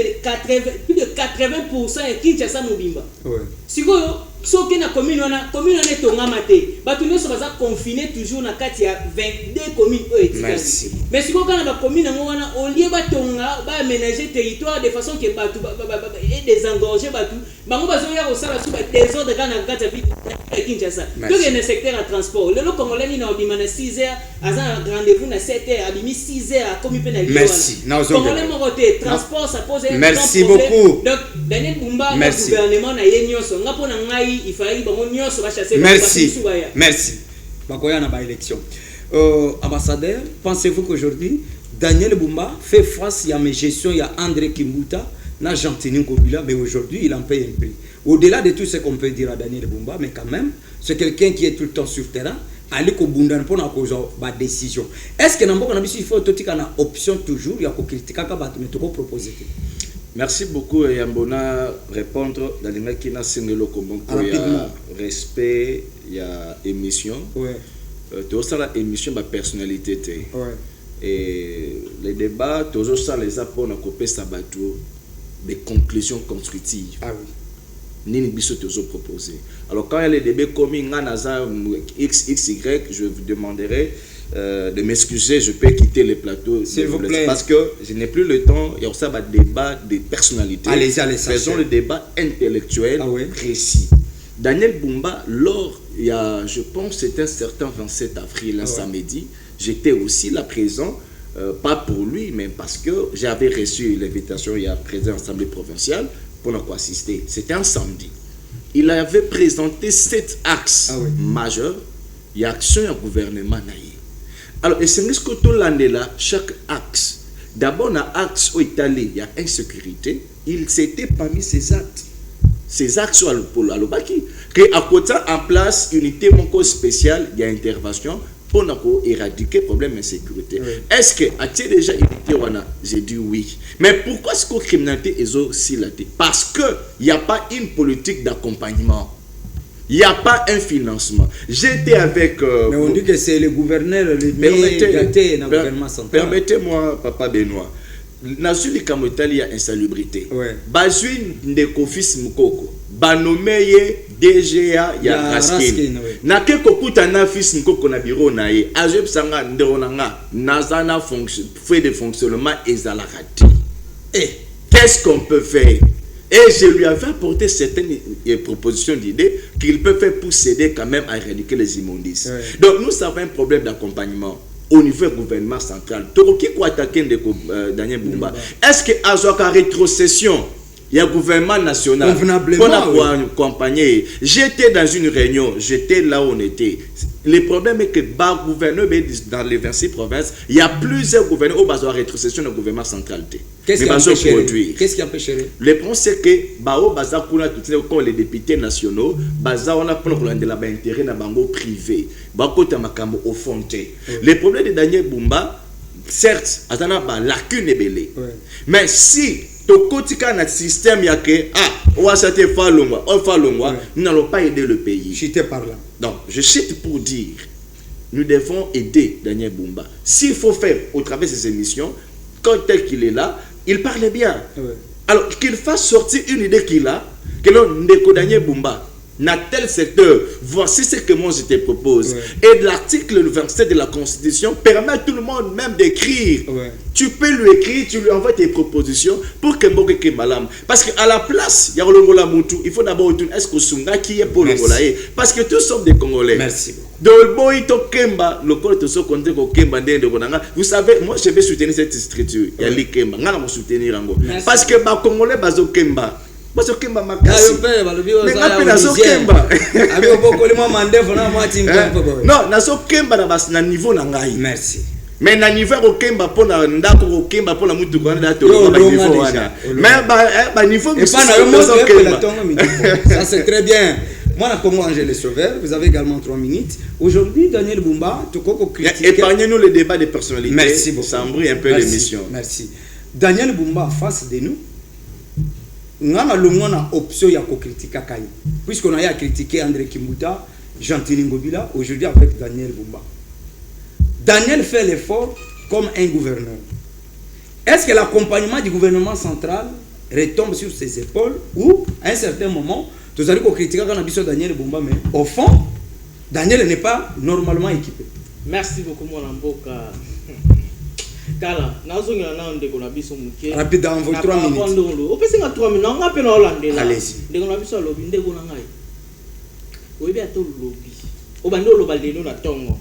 80% et Kinshasa Mobimba. Ouais. Si vous avez une commune, on est tonga maté. Batu ne sont pas confinés toujours dans 22 communes. Merci. Mais si vous avez une commune, on lieu batonga, ba aménager territoire de façon que batu et désengorger batu. Bango bazoya au sala sous des ordres dans la carte Kinshasa. Donc il y a un secteur à transport. Le Congolais ni na obima na 6h, azan rendez-vous na 7h, abimi 6h à comme peine à Lyon. Merci. Congolais mon côté transport ça pose un merci beaucoup. Donc Daniel Bumba le gouvernement na yenyoso ngapo na ngai il fallait bango nyoso ba chasser. Merci. Merci. Bakoya na ba élection. Ambassadeur, pensez-vous qu'aujourd'hui Daniel Bumba fait face à mes gestions, il y a André Kimbuta, na Gentini Kobila, mais aujourd'hui il en paye un prix. Au-delà de tout ce qu'on peut dire à Daniel Bumba, mais quand même, c'est quelqu'un qui est tout le temps sur le terrain, aller au Bundan pour la décision. Est-ce que il faut une option toujours, il y a critiquer proposer. Merci beaucoup Yambona répondre dans les mecs qui n'a singelo comme il y a respect, il y a émission. Ouais. Tout ça la émission ma personnalité. Ouais. Et les débats, toujours ça les apports na copé sabato des conclusions constructives. Ah oui. Nini biso toujours proposé. Alors quand il y a les débats comme Nganaza XY, je vous demanderai de m'excuser, je peux quitter le plateau. S'il vous plaît. Parce que je n'ai plus le temps, il y a aussi un débat de personnalité. Allez-y. Faisons le débat intellectuel précis. Daniel Bumba, lors, il y a, je pense, c'était un certain 27 avril, un samedi, j'étais aussi là présent, pas pour lui, mais parce que j'avais reçu l'invitation, il y a président de l'Assemblée provinciale, pour nous assister. C'était un samedi. Il avait présenté 7 axes majeurs, il y a action et gouvernement. Alors, et c'est ce que tout l'année là, chaque axe, d'abord, dans l'axe où Italie, il y a insécurité, il s'était parmi ces actes. Ces axes à l'Obaki, que à côté en place unité spéciale, il y a intervention pour éradiquer le problème d'insécurité. Est-ce que a-t-il déjà unité wana? J'ai dit oui. Mais pourquoi est-ce que la criminalité est aussi là? Parce qu'il n'y a pas une politique d'accompagnement. Il n'y a pas un financement. J'étais avec... mais on dit que c'est le gouverneur, le gâté dans le gouvernement central. Permettez-moi, Papa Benoît. Nazuli Kamotali a insalubrité. Bazui Ndekofis Mukoko. Banomeye DGA ya Raskin. Na ke kokuta na fils Mukoko na bureau na ye. Azeb sanga nderonanga. Nazana fait de fonctionnement ezalakati. Et qu'est-ce qu'on peut faire? Et je lui avais apporté certaines propositions d'idées qu'il peut faire pour s'aider quand même à éradiquer les immondices. Donc nous avons un problème d'accompagnement au niveau du gouvernement central. Donc, qui peut attaquer Daniel Bumba? Est-ce que à la rétrocession, il y a un gouvernement national pour accompagner? J'étais dans une réunion, j'étais là où on était. Le problème est que le gouverneur dans les 26 provinces, il y a plusieurs gouverneurs où il y a une rétrocession du gouvernement central. Qu'est-ce qui empêche? Le problème c'est que quand les députés nationaux, on a pour l'intérêt dans bango privé, au fond. Le problème de Daniel Bumba, certes, il y a une lacune belée. Mais si tu as un système nous n'allons pas aider le pays. Donc, je cite pour dire, nous devons aider Daniel Bumba. S'il faut faire au travers de ces émissions, quand tel qu'il est là, il parle bien. Alors, qu'il fasse sortir une idée qu'il a, que l'on Daniel Bumba, dans tel secteur, voici ce que moi je te propose. Et l'article 27 de la Constitution permet à tout le monde même d'écrire. Tu peux lui écrire, tu lui envoies tes propositions pour que Mboke Kembalam. Parce qu'à la place, il y a Longola Moutou, il faut d'abord retourner est-ce que Sunga qui est pour Longola. Parce que tous sommes des Congolais. Merci beaucoup. Vous savez, moi je vais soutenir cette structure. Il y a les Kemba. Je vais soutenir. Parce que les Congolais, bazo Kemba. Bazo Kemba makasi. Non, nazo Kemba na niveau na ngai. Merci. Mais na niveau au Kemba pour na ndako au Kemba pour la mutu kwa ndato ba niveau wana. Mais ba niveau et pas ça c'est très bien. Moi, na Congo Angèle Sauveur, vous avez également 3 minutes. Aujourd'hui, Daniel Bumba, tu peux critiquer. Épargnez-nous le débat des personnalités. Merci beaucoup. Ça embrouille un peu l'émission. Merci. Daniel Bumba, face de nous, nous avons une option de critiquer Kayi. Puisqu'on a critiqué André Kimbuta, Jean-Tini Ngobila, aujourd'hui avec Daniel Bumba. Daniel fait l'effort comme un gouverneur. Est-ce que l'accompagnement du gouvernement central retombe sur ses épaules ou, à un certain moment, tu as critiqué Daniel Bumba, mais au fond, Daniel n'est pas normalement équipé. Merci beaucoup, mon amboka. Kala, nazonga na ndeko na biso muke. Rapide dans vos 3 minutes. O pesi nga 3 minutes, nga pe na Hollande. Allez-y. Ndeko na biso lobi ndeko na ngai. Oyebi ato lobi. O bande o loba leno na tongo.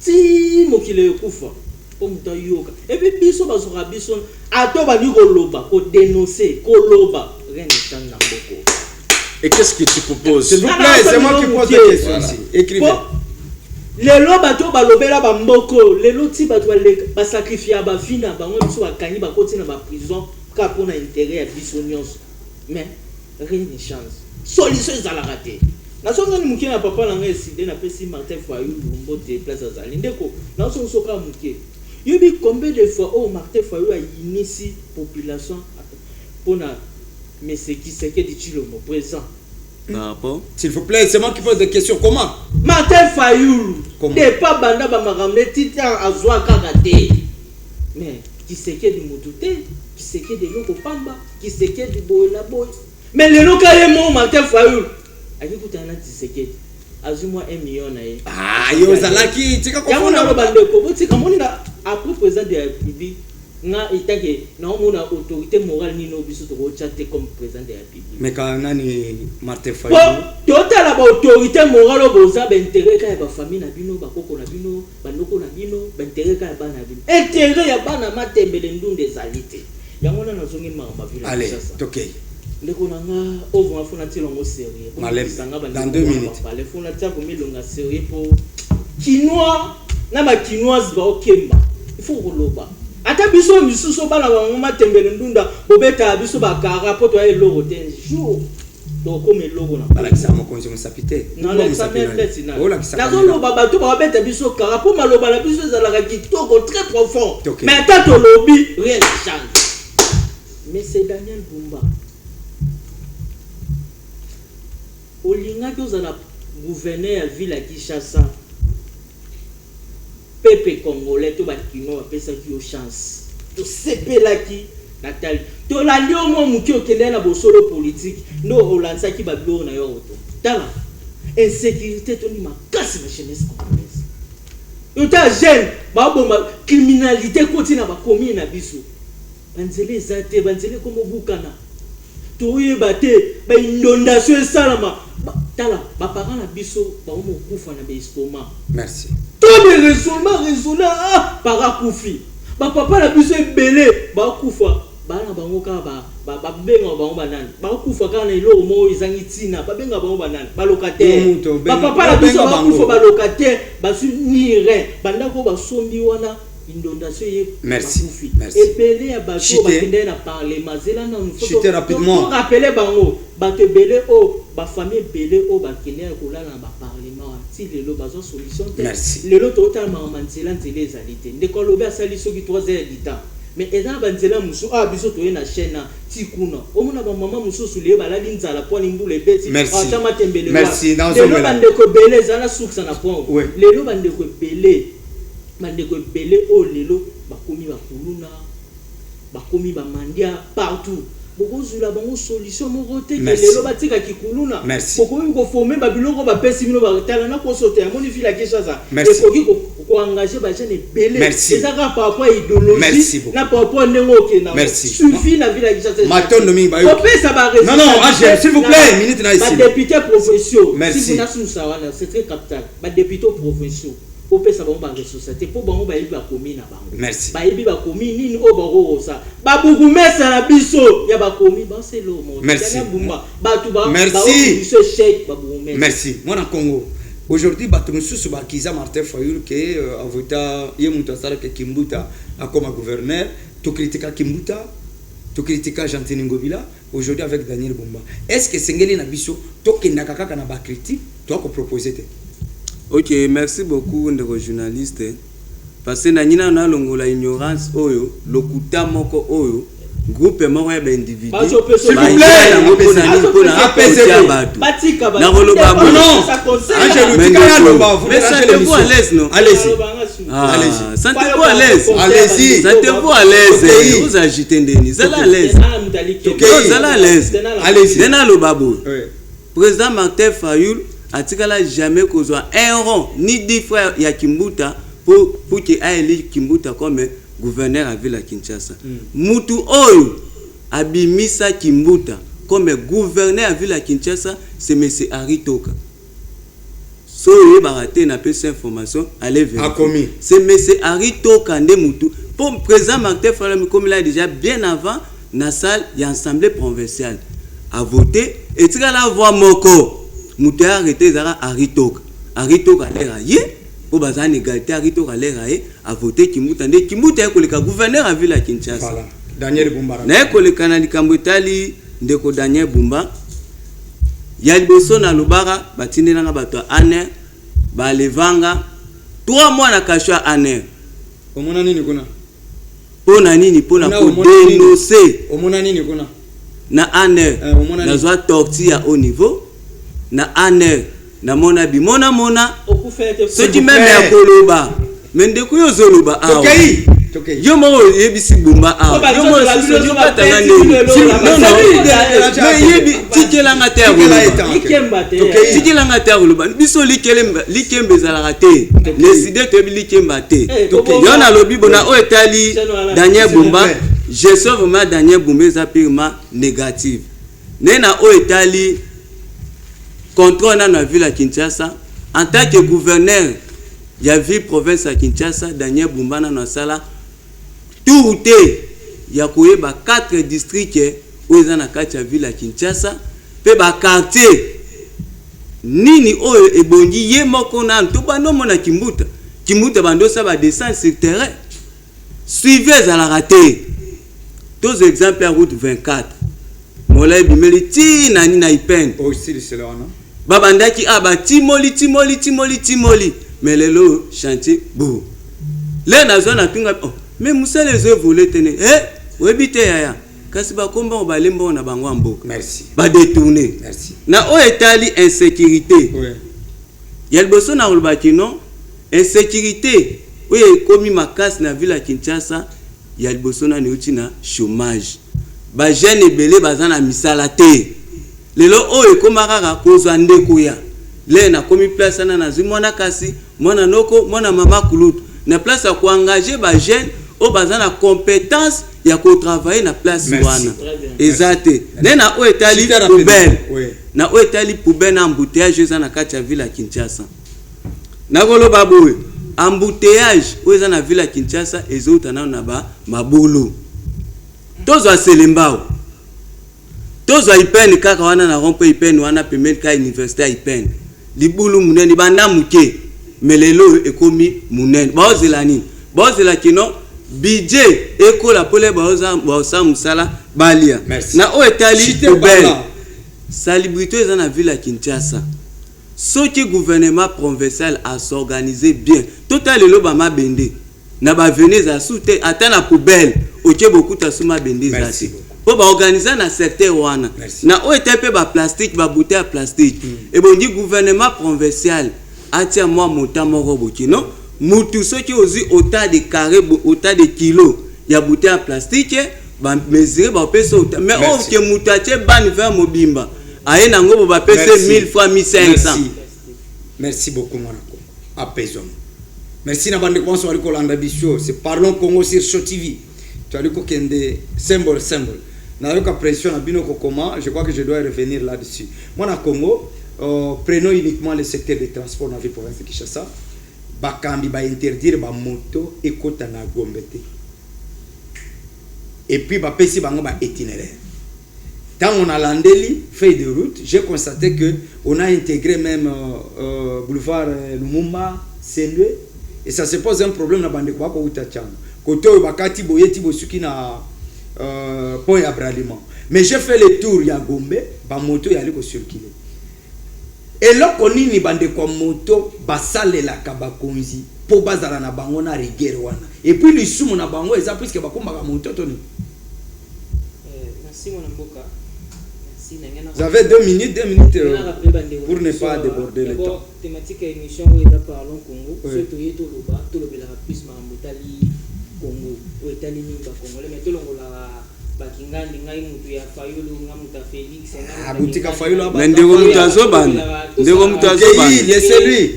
Ti mokile kufa. O muta yoka. E puis biso bazoka biso ato bani ko loba, ko dénoncer, ko loba. Rien ne change na mboko. Et qu'est-ce que tu proposes? S'il vous plaît, c'est moi qui pose des questions ici. Écrivez. Lelo bato balobela ba mboko, lelo ti bato ba sacrifier ba vie na bango biso ba kanyi ba koti na ba prison ka pona intérêt ya biso nyonso. Mais rien ne change. Solution ezala raté. Na songa ni muke na papa na ngai side na pesi Martin Fayulu mbote place azali ndeko. Na songa soka muke. Yobi combien de fois Martin Fayulu a initié population pona mais c'est qui c'est que dit le mot présent. S'il vous plaît, c'est moi qui pose des questions. Comment? Martin Fayulu. N'est pas banda ba maramé titan azwa kagate. Mais qui c'est que du moutouté, qui c'est que de loko pamba, qui c'est que du bola boy. Mais le local est mon Martin Fayulu. Aki kutana tisekedi. Azuma 1 million na ye. Ah, yo zalaki, tika ko fona ba bande ko tika moni na après président de la République. Na itake na omona autorité morale ni no biso to chate comme président de la République. Mais quand nani Martin Fayulu. Total la autorité morale boza ba intérêt ka ba famille na bino ba koko na bino ba ndoko na bino ba intérêt ka ba na bino. Intérêt ya bana matembele ndunde zalité. Yango na nazongi mamba vila. Allez, OK. Ndeko nanga ovo afuna tilongo sérieux. Dans 2 minutes. Ba le funa tia ko milonga sérieux pour Kinois na ba Kinoise ba okemba. Il faut roloba. Ata biso misuso bana bango matembele ndunda bobeta biso bakara poto ya logo ten jour to comme logo na bala kisa mo konzo musapite na la samete na na zolo baba to babeta biso kara po maloba la biso za la kitoko très profond mais ata to lobi rien ne change. Mais c'est Daniel Bumba olinga ko za la gouverneur ya ville ya Kinshasa peuple congolais to bakino apesa ki yo chance to sepela ki natal to la ndio mo muki okende na bosolo politique no olansa ki bablo na yo auto tala insécurité to ni makasi na jeunesse congolaise yo ta jeune ba bomba criminalité koti na ba commune na biso banzele zate banzele komo bukana to yeba te ba inondation salama tala ba parents na biso ba mo kufa na ba estomac. Merci. Tout le raisonnement para kufi ba papa la biso ebele ba kufa bana bango ka ba benga bango banani ba kufa kana ilo mo izangi tina ba benga bango banani ba locataire ba papa la biso ba kufa ba locataire ba su ni rien banda ko ba sombi wana inondation ye ba kufi ebele ya ba to ba kende na parlement zela na faut rapidement rappeler bango ba te bele ba famille bele ba kende ko la na ba parlement si lelo bazo solution te lelo total mamanzela nzela ezalité ndeko lobe asali soki 3 heures du temps mais eza banzela musu biso to na chaîne tikuna omona ba mama mususu le balali nzala po limbula ebeti ata matembele wa lelo bandeko bele zana suksa na point lelo bandeko bele lelo bakomi bakuluna bakomi bamandia partout bokozula bango solution moko te ke Merci. lelo batika kikuluna Merci. bokoki koforme babiloko bapesi bino batala na kosote yamoni vila keshaza Merci. ekoki koengage bajene ebele Merci. ezaka par rapport à Merci idéologie beaucoup. na par rapport ndenge okenda Merci. suffit na vila keshaza Matondo mingi bayo. kopesa ba Non, non, Angèle, s'il vous plaît, minute na ici. député provinciaux Merci. si vous n'assusa wana c'est très capital ba député provinciaux opesa bango ba société po bango ba yebi ba komi na bango Merci. ba yebi ba komi nini o bango osa ba bukumesa na biso ya ba komi ba selo mo Merci. bumba ba tu ba Merci. ba biso chèque ba bukumesa Merci. Moi, dans Congo, aujourd'hui, bato mususu bakiza Martin Fayulu que avota ye mutu asala ke Kimbuta comme gouverneur, to critica Kimbuta, to critica Jantini Ngobila, aujourd'hui avec Daniel Bumba. Est-ce que Sengeli na biso to kendaka kaka na ba critique, to ko proposer te? Ok, merci beaucoup ndeko journaliste. Parce que nanyina na longola ignorance oyo, lokuta moko oyo, groupe moko ya individu. S'il vous plaît, apaisez-vous. batika ba Na koloba Non, non. ça concerne Angèle, Mais tika ya ndeko, loba, vous mais dérangez sentez-vous à l'émission. l'aise, non? Allez-y. Ah, Allez-y. sentez-vous à l'aise. Allez-y. Sentez-vous à l'aise. Ok. Vous agitez ndeni. Zala à l'aise. Ok. Non, zala à l'aise. Allez-y. Dena lo babo. Oui. Président Martin Fayulu atikala jamais kozwa un rond ni 10 frères ya Kimbuta pour que aille Kimbuta comme gouverneur à ville à Kinshasa. Mutu oyo abimisa Kimbuta comme gouverneur à ville à Kinshasa, c'est monsieur Aritoka. So ye baraté na pesa information allez vérifier. C'est monsieur Aritoka nde mutu. Pour président Martin Fayulu comme il a déjà bien avant na salle ya assemblée provinciale a voté et tu la voix moko mutu arrêté zara Aritoka. Aritoka lera ye pour bazana égalité Aritoka lera ye a voté Kimbuta nde Kimbuta ko le gouverneur à ville à Kinshasa. Voilà. Daniel Bumba. Na ko le kana likambo etali ndeko Daniel Bumba ya liboso na lubara batinde nanga bato ane ba levanga 3 mois na kasho ane Omona nini kuna? pona nini pona ko dénoncer Omona nini kuna? na ane na zwa torture ya haut niveau na ane na mona bi mona ce qui même ya koloba mende ko yozoloba awa yo mo yebisi Bumba awa yo mo siso katanga nini non yebi tikelanga te tikelanga te koloba biso likembe zalaka te décider to likemba te yo na lobi bona o etali Daniel Bumba je sais vraiment Daniel Bumba za purement négative nena o etali contrôle na la ville à Kinshasa en tant que gouverneur ya ville province à Kinshasa Daniel Bumba na sala tout ya koyeba 4 districts où ils na kati ya ville à Kinshasa pe ba quartier nini oyo ebongi ye moko na to bando mona Kimbuta bando sa ba descendre sur terrain suivez à la raté tous exemples à route 24 molay bimeli ti nani na ipen aussi c'est là non babandaki aba timoli mais lelo chantier bou le na zona pinga oh mais musa les œuvres volé tene webite yaya kasi ba komba ba lembo na bango ambo merci ba détourner merci na o etali insécurité oui yel boso na ulbaki non insécurité oui komi makasi na ville à Kinshasa yel boso na neuti na chômage ba jeune ebele bazana misala te lelo o ekomaka kozwa ndeko ya le na komi place na zimona kasi mwana noko mwana mama kulutu na place ya koengager ba jeune o bazana compétence ya ko travailler na place wana ezate nena o etali poubelle na o etali poubelle na embouteillage za na kati ya ville ya Kinshasa na koloba boye embouteillage o za na ville ya Kinshasa ezota na ba mabulu tozwa selembao tozwa ipen kaka wana na rompe ipen wana pemel ka université ipen libulu munene banda muke melelo ekomi munene bozela kino budget ekola pole baosa musala balia na o etali poubelle salubrité eza na ville ya Kinshasa soki gouvernement provincial a s'organiser bien total lelo ba mabende na ba veneza soute ata na poubelle oke bokuta suma bende zati po ba organiser na secteur wana na o etepe ba plastique ba bouteille à plastique et bon dit gouvernement provincial atia moi montant moko bokino mutu soki ozi autant de carré autant de kilos ya bouteille à plastique ba mesure ba pesa mais Merci. que mutache ban faire mobimba aye nango ba pesa Merci. 1000 fois 1500. Merci beaucoup Monaco. Apaisons. Merci na bande kwa soir ko landa bisho. C'est parlons Congo sur Show TV. Tu as dit ko kende symbole. Na yoka pression na bino ko comment, je crois que je dois revenir là-dessus. Moi na Congo, prenons uniquement le secteur des transports dans la province de Kinshasa. Bakambi ba interdire ba moto ekota na Gombete. Et puis ba pesi bango ba itinéraire. Quand on a landeli feuille de route, j'ai constaté que on a intégré même boulevard Lumumba, Senwe, et ça se pose un problème na bande kwa ko utachanga. Côté bakati boyeti bosuki na pont ya Bralima. Mais j'ai fait le tour ya Gombe, ba moto ya liko circuler. Et là konini bande kwa moto basale la kabakonzi po bazala na bango na rigueur wana. Et puis le sumo na bango eza puisque bakomba ka moto toni. Merci mon amboka. Vous avez 2 minutes pour ne pas déborder le temps. Thématique émission où il parlons Congo, surtout tout le bas, tout le bel plus Marambotali Congo, où est allé ni ba Congolais, mais tout le monde la Bakinga, Ningai Mutu ya Fayulu, Ngamuta Félix, ah Boutika Fayulu, mais ndeko mutazo ban, ndeko mutazo ban. Laissez lui.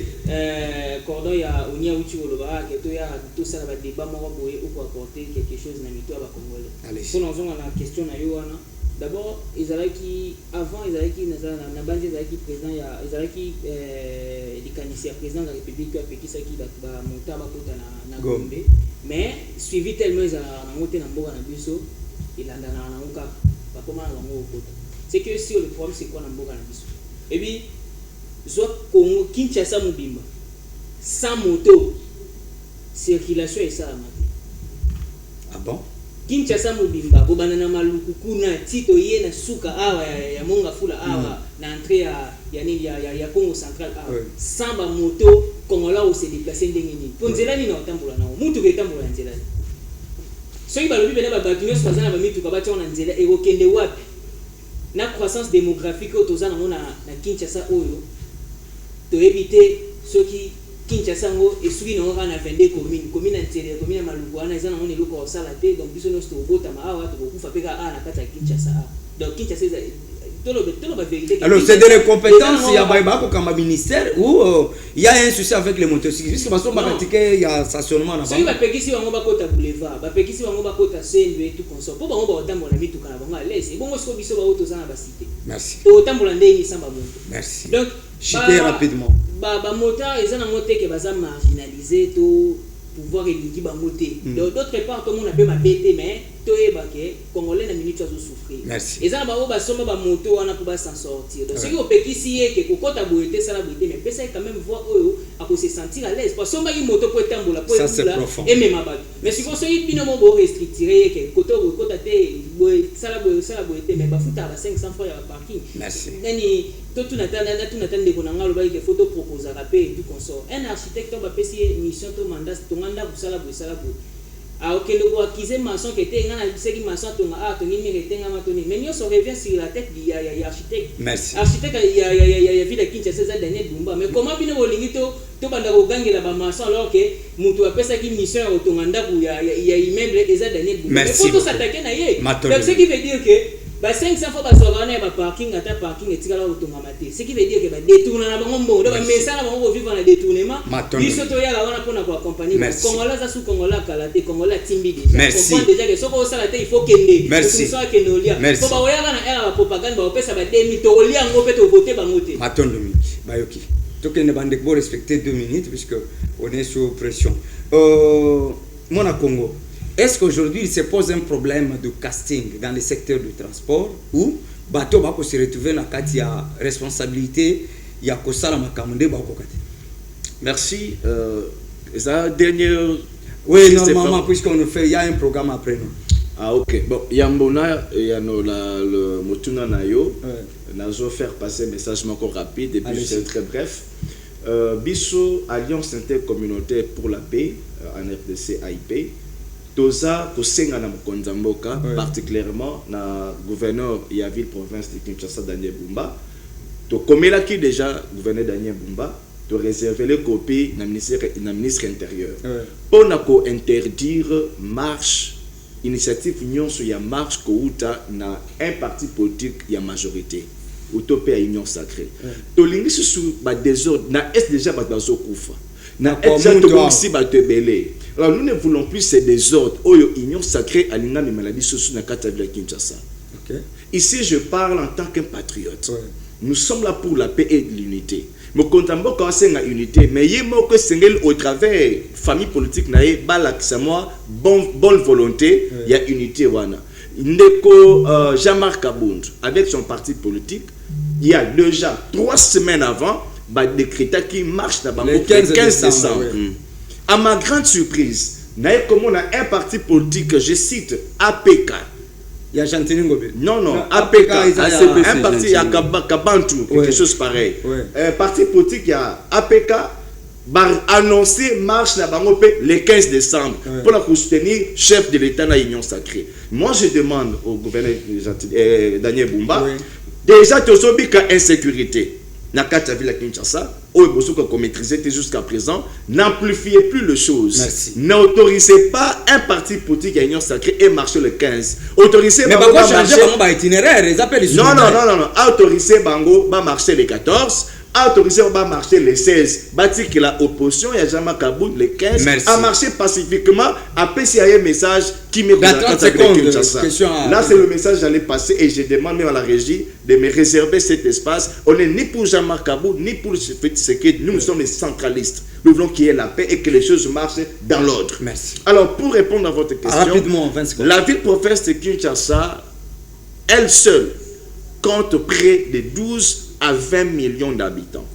Cordon ya Unia Uchi Oloba, que tout ya tout ça va débat moi boyer ou quoi apporter quelque chose na mito ba Congolais. Pour nous on a la question na yo wana. D'abord, avant, ils allaient na base ils président, ils allaient les canisiers président de la République qui a fait ça qui va monter à Bakota na Gombe. Mais suivi tellement ils ont monté na Mboga na biso, il a na Uka, pas comment na Bango Okota. C'est que si le problème c'est quoi na Mboga na biso. Et puis, soit Congo Kinshasa Mobimba, sans moto, circulation et ça. Ah bon? Kinshasa Mobimba bobana na maluku kuna tito ye na suka awa ya monga fula awa na entrée ya Congo central awa samba moto kongola o se déplacer ndenge nini ponzela ni na otambola na mutu ke tambola nzela soki balobi bena ba batunyo swazana ba mitu ka ba tona nzela e okende wapi na croissance démographique otozana mona na Kinshasa oyo to éviter soki Kinshasa ngo esui no kana 22 commune ntele commune maluku ana ezana ngone luko osala te donc biso no sto bota ma awa to kufa peka ana kata Kinshasa donc Kinshasa tolo ba vérité. Alors c'est de les compétences il y a ba comme ministère ou il y a un souci avec les motocyclistes puisque parce qu'on va critiquer il y a stationnement là-bas. So ba pekisi wango ba kota boulevard ba pekisi wango ba kota Senwe tout consort po bango ba otambola mitu kana bango alaise bongo so biso ba otozana ba cité. Merci. To otambola ndenge samba moto. Merci. Donc chiter rapidement. Ba motard ils ont monté que baza marginalisé tout pouvoir éliminer ba moté. D'autre part tout le monde a bien ma bête mais to ebake congolais na minute à souffrir. Merci. Ils ont ba soma ba moto wana pour ba s'en sortir. Donc ce qui opekisi est que kokota boité ça la boité mais pesa quand même voir eux à se sentir à l'aise parce que soma ki moto pour tambola pour ça c'est profond. Et même ba mais si vous soyez bino mo restricter que koto kota te ça la boité mais ba futa ba 500 fois ya parking. Merci. Nani tout n'attend de bonanga loba que photo proposer rapper et tout consort un architecte va passer mission to mandat to nganda busala a okende ko acquiser maçon qui était ngana seki maçon to nga to ngimi retenga matoni mais nyo so revient sur la tête ya architecte. Merci. Architecte ya ville Kinshasa za Daniel Bumba mais comment bino bolingi to banda ko gangela ba maçon alors que mutu apesa ki mission ya to nganda ku ya immeuble eza Daniel Bumba mais faut s'attaquer na ye donc ce qui veut dire que ba 500 fois bazora na ba parking ata parking etikala otonga mate ce qui veut dire que ba détourner na bango mbongo ba message na bango vivre na détournement biso to yala wana pona ko accompagner Congolais za sous Congolais kalate Congolais timbi déjà comprendre déjà que soko osala te il faut kende merci so kende olia ko ba oyala na era ba propagande ba opesa ba demi to olia ngo pe to voter ba moté matondo miki bayoki to kende bande ko respecter 2 minutes puisque on est sous pression mon Congo. Est-ce qu'aujourd'hui il se pose un problème de casting dans le secteur du transport ou bateau va se retrouver dans la responsabilité il y a kosala makamande ba kokate? Merci. La dernière. Oui, normalement puisqu'on nous fait il y a un programme après nous. Ah ok. Bon, Yambona il y a le motuna nayo. Nazo faire passer un message encore rapide et puis c'est très bref. Biso Alliance intercommunautaire pour la paix en RDC AIP. Toza kosenga na mokonza mboka particulièrement na gouverneur ya ville province de Kinshasa Daniel Bumba to komela ki déjà gouverneur Daniel Bumba to réserver les copies na ministre intérieur pour na ko interdire marche initiative nyonso ya marche kouta na un parti politique ya majorité utopé à union sacrée tolingi susu ba désordre na est déjà ba bazo kufa na est to si ba te belé. Alors nous ne voulons plus ces désordres oyo union sacrée alinga me maladie susu na kata villa Kinshasa. Ici je parle en tant qu'un patriote. Nous sommes là pour la paix et l'unité. Mais quand on a une unité, mais il y a au travers famille politique nae balak c'est moi bonne volonté, il y a unité wana. Ndeko Jean-Marc Kabound avec son parti politique, il y a déjà 3 semaines avant, bah décréta qui marche d'abord le 15 décembre. À ma grande surprise, nae comme on a un parti politique, je cite APK. Il y a Gentini Ngobe. Non, APK, un parti à Kabantu, quelque chose pareil. Parti politique, il y a APK, annoncé marche le 15 décembre pour la soutenir chef de l'État dans l'Union sacrée. Moi, je demande au gouverneur Daniel Bumba, déjà, tu as insécurité. Nakata Villa Kinshasa, qu'on maîtrisait jusqu'à présent, n'amplifiez plus les choses. N'autorisez pas un parti politique à l'Union sacrée et marcher le 15. Autorisez mais pourquoi changer Bango itinéraire? Ils appellent les non. Autorisez Bango va marcher le 14. Autorisé on va marcher les 16. Bâti que la opposition, il y a Jean-Marc Kabound le 15 a marché pacifiquement. Après, s'il y a un message qui me dans 30 secondes. Là, c'est le message que j'allais passer et je demande même à la régie de me réserver cet espace. On n'est ni pour Jean-Marc Kabound, ni pour le Tshisekedi. Nous sommes les centralistes. Nous voulons qu'il y ait la paix et que les choses marchent dans l'ordre. Merci. Alors, pour répondre à votre question, rapidement, 20 secondes. La ville-province de Kinshasa, elle seule, compte près de 12 à 20 millions d'habitants.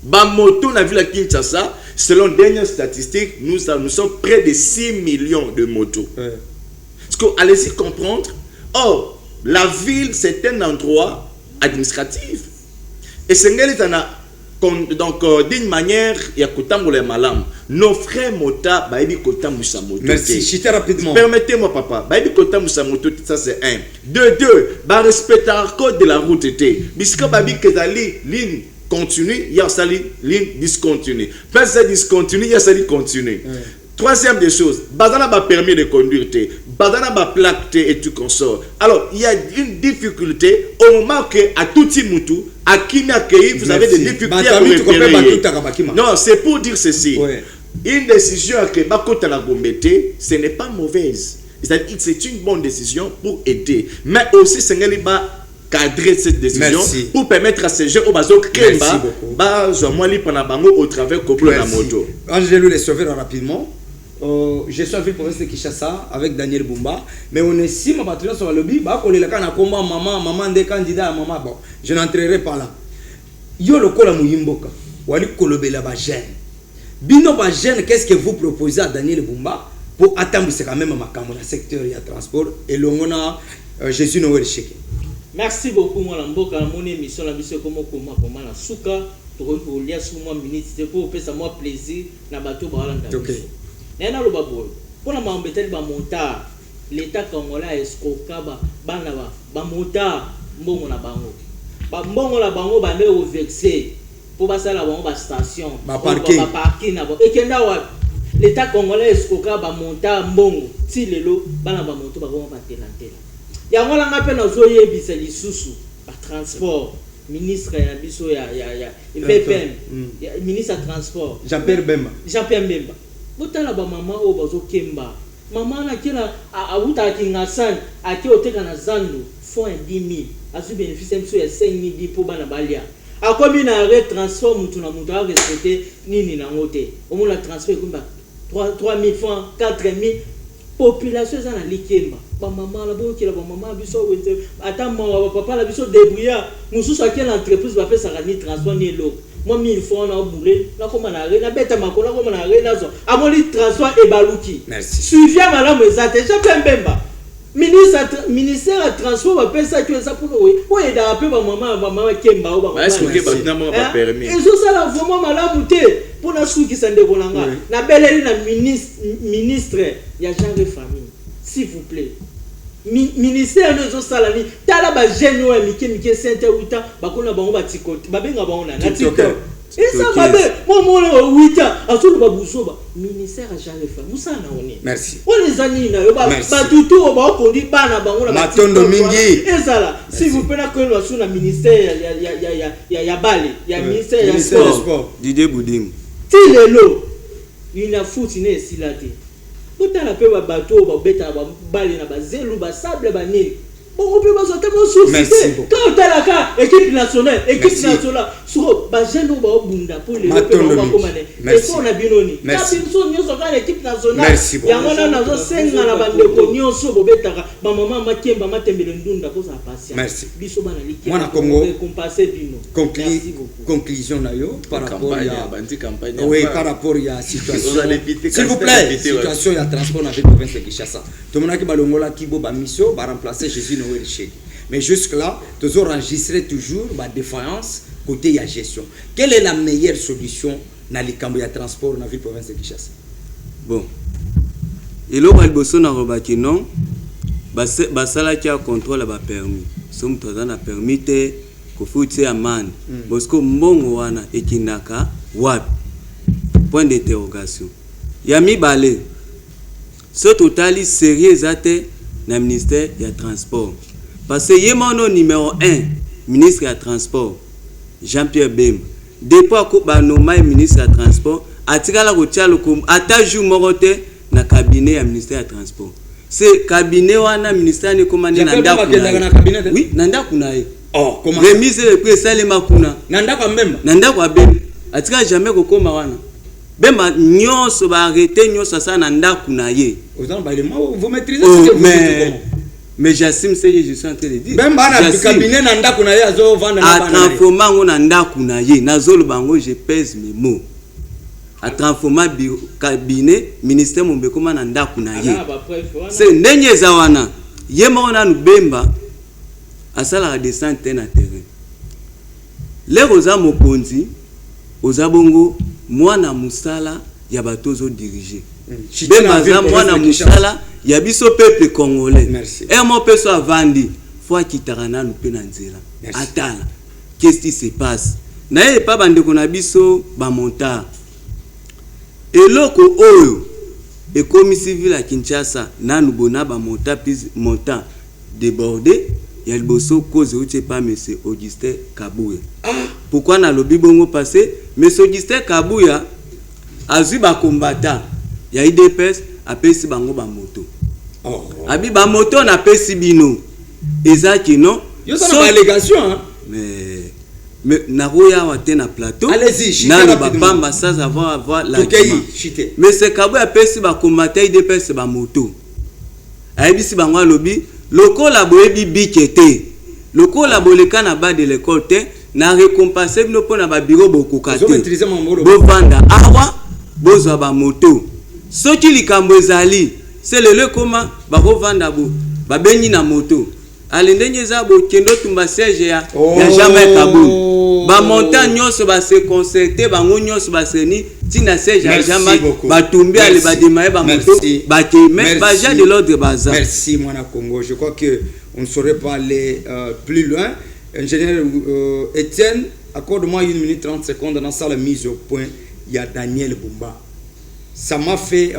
Bamoto, la ville de Kinshasa, selon dernières statistiques, nous sommes près de 6 millions de motos. Parce que, allez-y comprendre, or, la ville, c'est un endroit administratif. Et c'est donc, d'une manière, il y a Kotamboule Malam. Nos frères Mota, Baïbi Kotamboule Samoto. Merci, chitez rapidement. Permettez-moi, papa. Baïbi Kotamboule Samoto, ça c'est un. Deux, respecter le code de la route. Puisque Baïbi Kezali, ligne continue, il y a sali, ligne discontinue. Plus ça discontinue, il y a sali continue. Troisième des choses, Badana va permis de conduire, Badana va plaque et tout consort. Alors, il y a une difficulté au moment que à tout Timutu, à Kinakei, vous avez des difficultés à vous repérer. Non, c'est pour dire ceci. Une décision à Kebakota la Gombete, ce n'est pas mauvaise. C'est une bonne décision pour aider. Mais aussi, c'est cadrer cette décision pour permettre à ces gens au bazo Kemba, au travers de la moto. Angelo les sauver rapidement. Je suis avec le professeur de Kinshasa avec Daniel Bumba, mais on est si ma patrie sur le lobby, on est là quand on a combat maman des candidats à maman. Bon, je n'entrerai pas là. Yo le kola muyimboka, wali kolobela ba jeune. Bino ba jeune, qu'est-ce que vous proposez à Daniel Bumba pour attendre c'est quand même ma caméra secteur il y a transport et l'ongona Jésus Noël Cheke. Merci beaucoup moi la mboka mon émission la mission comme la souka pour lier sur moi minute pour faire ça moi plaisir na bateau ba la. OK. Nena lo babolo. Pour la m'embêter ba monta l'état congolais escoca ba monta mbongo na bango. Ba mbongo la bango ba ne o vexé pour ba sala bango ba station ba parking na bo. Ekenda wa l'état congolais escoca ba monta mbongo ti lelo bana ba monto ba ba telantela. Yango la ngape na zo yebisa lisusu ba transport ministre ya biso ya PPM ministre ya transport Jean-Pierre Bemba botala ba mama o bazo kemba mama na kila auta kingasan ati oteka na zandu fond 10,000 azu bénéfice mso ya 5,000 pour bana balia akomi na re transport mutu na mutu a respecter nini na ngote omona transfert kumba 3,000 francs 4,000 population za na likemba ba mama la bokela ba mama biso wete ata mama papa la biso débrouillard mususu akela entreprise ba pesa ni transport ni lo moi 1,000 francs na boulé na koma na re na beta makola koma na re na zo amoli transport e baluki merci suivi madame ezate je pembemba ministère de transport va pesa que ça pour oui da pe ba mama kemba o ba est-ce que ba na ba permis eso ça la vraiment malamu te pour na suki sande bolanga na beleli na ministre ya genre de famille s'il vous plaît ministère de salami tala ba jeune o mike sainte 8 ans ba kona bango ba tikoti ba benga bango na TikTok Et ça va bien. Moi, 8 ans, à tout le babousoba, ministère à jamais fait. Vous savez, merci. On les années, tout on dit pas na bango la et ça là. Si vous prenez que le sur le ministère, il y a balé, il y a ministère, il y a sport. Didier Bouding. Si le lot, il a foutu né si là té. Tout à la peu bateau, ba beta ba balé na ba zelu ba sable ba nil. On peut pas sortir mon souci. Quand tu as la carte, équipe nationale, sur Bajeno Bunda pour les Européens, et son Abinoni. Merci. L'équipe nationale. Merci beaucoup. Il y a un autre 5 ans à la bande de Cognon sur Bobetara. Maman Makemba Matembelundunda pour sa patience. Merci. Bissobanali. Moi, na Congo. Conclusion. Conclusion par rapport à oui, par rapport à la situation. S'il vous plaît, situation de transport dans la province de Kinshasa. Tout le monde qui va longola Kibo Bamiso va remplacer Jésus. Mais jusque-là, nous enregistrons toujours la défaillance côté de la gestion. Quelle est la meilleure solution dans les camps de transport dans la ville province de Kinshasa? Bon. Et là, il y a non, basala qui a contrôle ba permis. Somme toza na permis te ko futi amande. Parce que mbongo wana ekinaka wapi? Point d'interrogation. Yami balé. Ce total sérieux zate na ministère du transport. Parce que yémono numéro 1 ministre du transport Jean-Pierre Bemba. Depuis que nomai ministre du transport atikala ko tialo ko ataju morote na cabinet du ministère du transport. C'est cabinet wana ministère ni komande na ndako. Oui, na ndako na ye. Oh, comment remise le prix salema kuna. Na ndako Bemba. Na ndako Bemba. Atika jamais ko koma wana. Bemba nyonso ba arrêter nyonso ça na ndako na ye. Vous maîtrisez ce que vous dites. Mais j'assume ce que je suis en train de dire. Bemba na cabinet na ndako na ye azo vendre na bana. A transformer ngo na ndako na ye. Na zolo bango je pèse mes mots. A transformer cabinet ministère mombekoma na ndako na ye. C'est ndenge za wana. Ye mo na Bemba asala la descente na terrain. Les rosa mokonzi ozabongo mwana musala ya batozo diriger. Bemba za mwana musala ya biso peuple congolais. Et mon peuple avandi faut kitarana nous pe na nzela. Atala. Qu'est-ce qui se passe? Na ye pa bande kona biso ba monta. Eloko oyo e komi civil à Kinshasa nanu bona ba monta débordé. Il y a le bosso cause où tu pas monsieur Augustin Kabouya. Pourquoi na lobi bongo passé monsieur Augustin Kabouya azu ba combattant. Il y a IDPS apesi bango ba moto. Abi ba moto na pesi bino. Ezaki non. Yo ça na allégation hein. Mais na roya wa na plateau. Allez-y, na ba pamba sans avoir la. Mais c'est Kabouya apesi ba combattant IDPS ba moto. Ayebisi bango lobi lokola boyebi bikete lokola boleka na ba de l'école te na récompenser bino pona ba bureau bokokate bo vanda awa bozwa ba moto soki likambo ezali c'est le comment ba vanda bo ba benyi na moto alendenye za bo kendo tumba siège ya jamais Kaboul ba montagne nyonso ba se concerter ba nyonso ba seni tina siège ya jamais ba tumbi ale ba demaye ba moto ba mais ba ja de l'ordre baza. Merci mwana Congo. Je crois que on ne saurait pas aller plus loin. Ingénieur Étienne, accorde-moi 1 minute 30 secondes dans ça la mise au point. Il y a Daniel Bumba. Ça m'a fait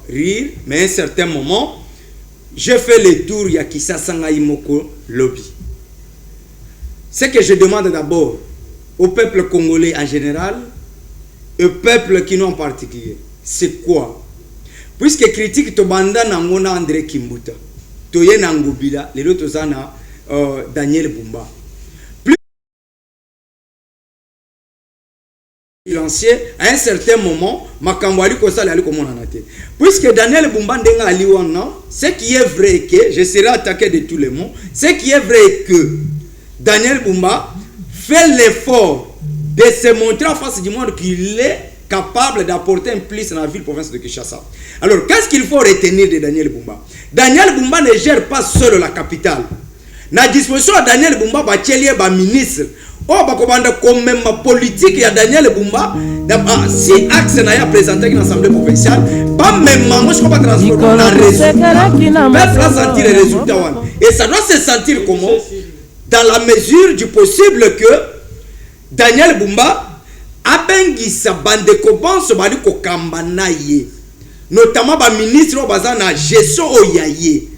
rire, mais à un certain moment je fais le tour ya Kisasa Ngaimoko lobby. Ce que je demande d'abord au peuple congolais en général, au peuple kino en particulier, c'est quoi? Puisque critique to banda na ngona André Kimbuta, to ye na ngubila, lelo to zana Daniel Bumba. Plus à un certain moment, Makambwali Kosali ali comme on en a été. Puisque Daniel Bumba ndenga ali wana, ce qui est vrai que je serai attaqué de tous les mots, ce qui est vrai que Daniel Bumba fait l'effort de se montrer en face du monde qu'il est capable d'apporter un plus dans la ville province de Kinshasa. Alors, qu'est-ce qu'il faut retenir de Daniel Bumba? Daniel Bumba ne gère pas seul la capitale. Na disposition à Daniel Bumba, bachelier, ba ministre. Oh, bakobanda comme même politique ya Daniel Bumba, si axe na ya présenté dans l'Assemblée provinciale, pas même moi je peux pas transformer en résultat. Faire sentir les résultats. Et ça doit se sentir comment? Dans la mesure du possible que Daniel Bumba abengisa bandeko bonso bali kokamba na ye, notamment ba ministre oyo baza na gestion oyo ya ye.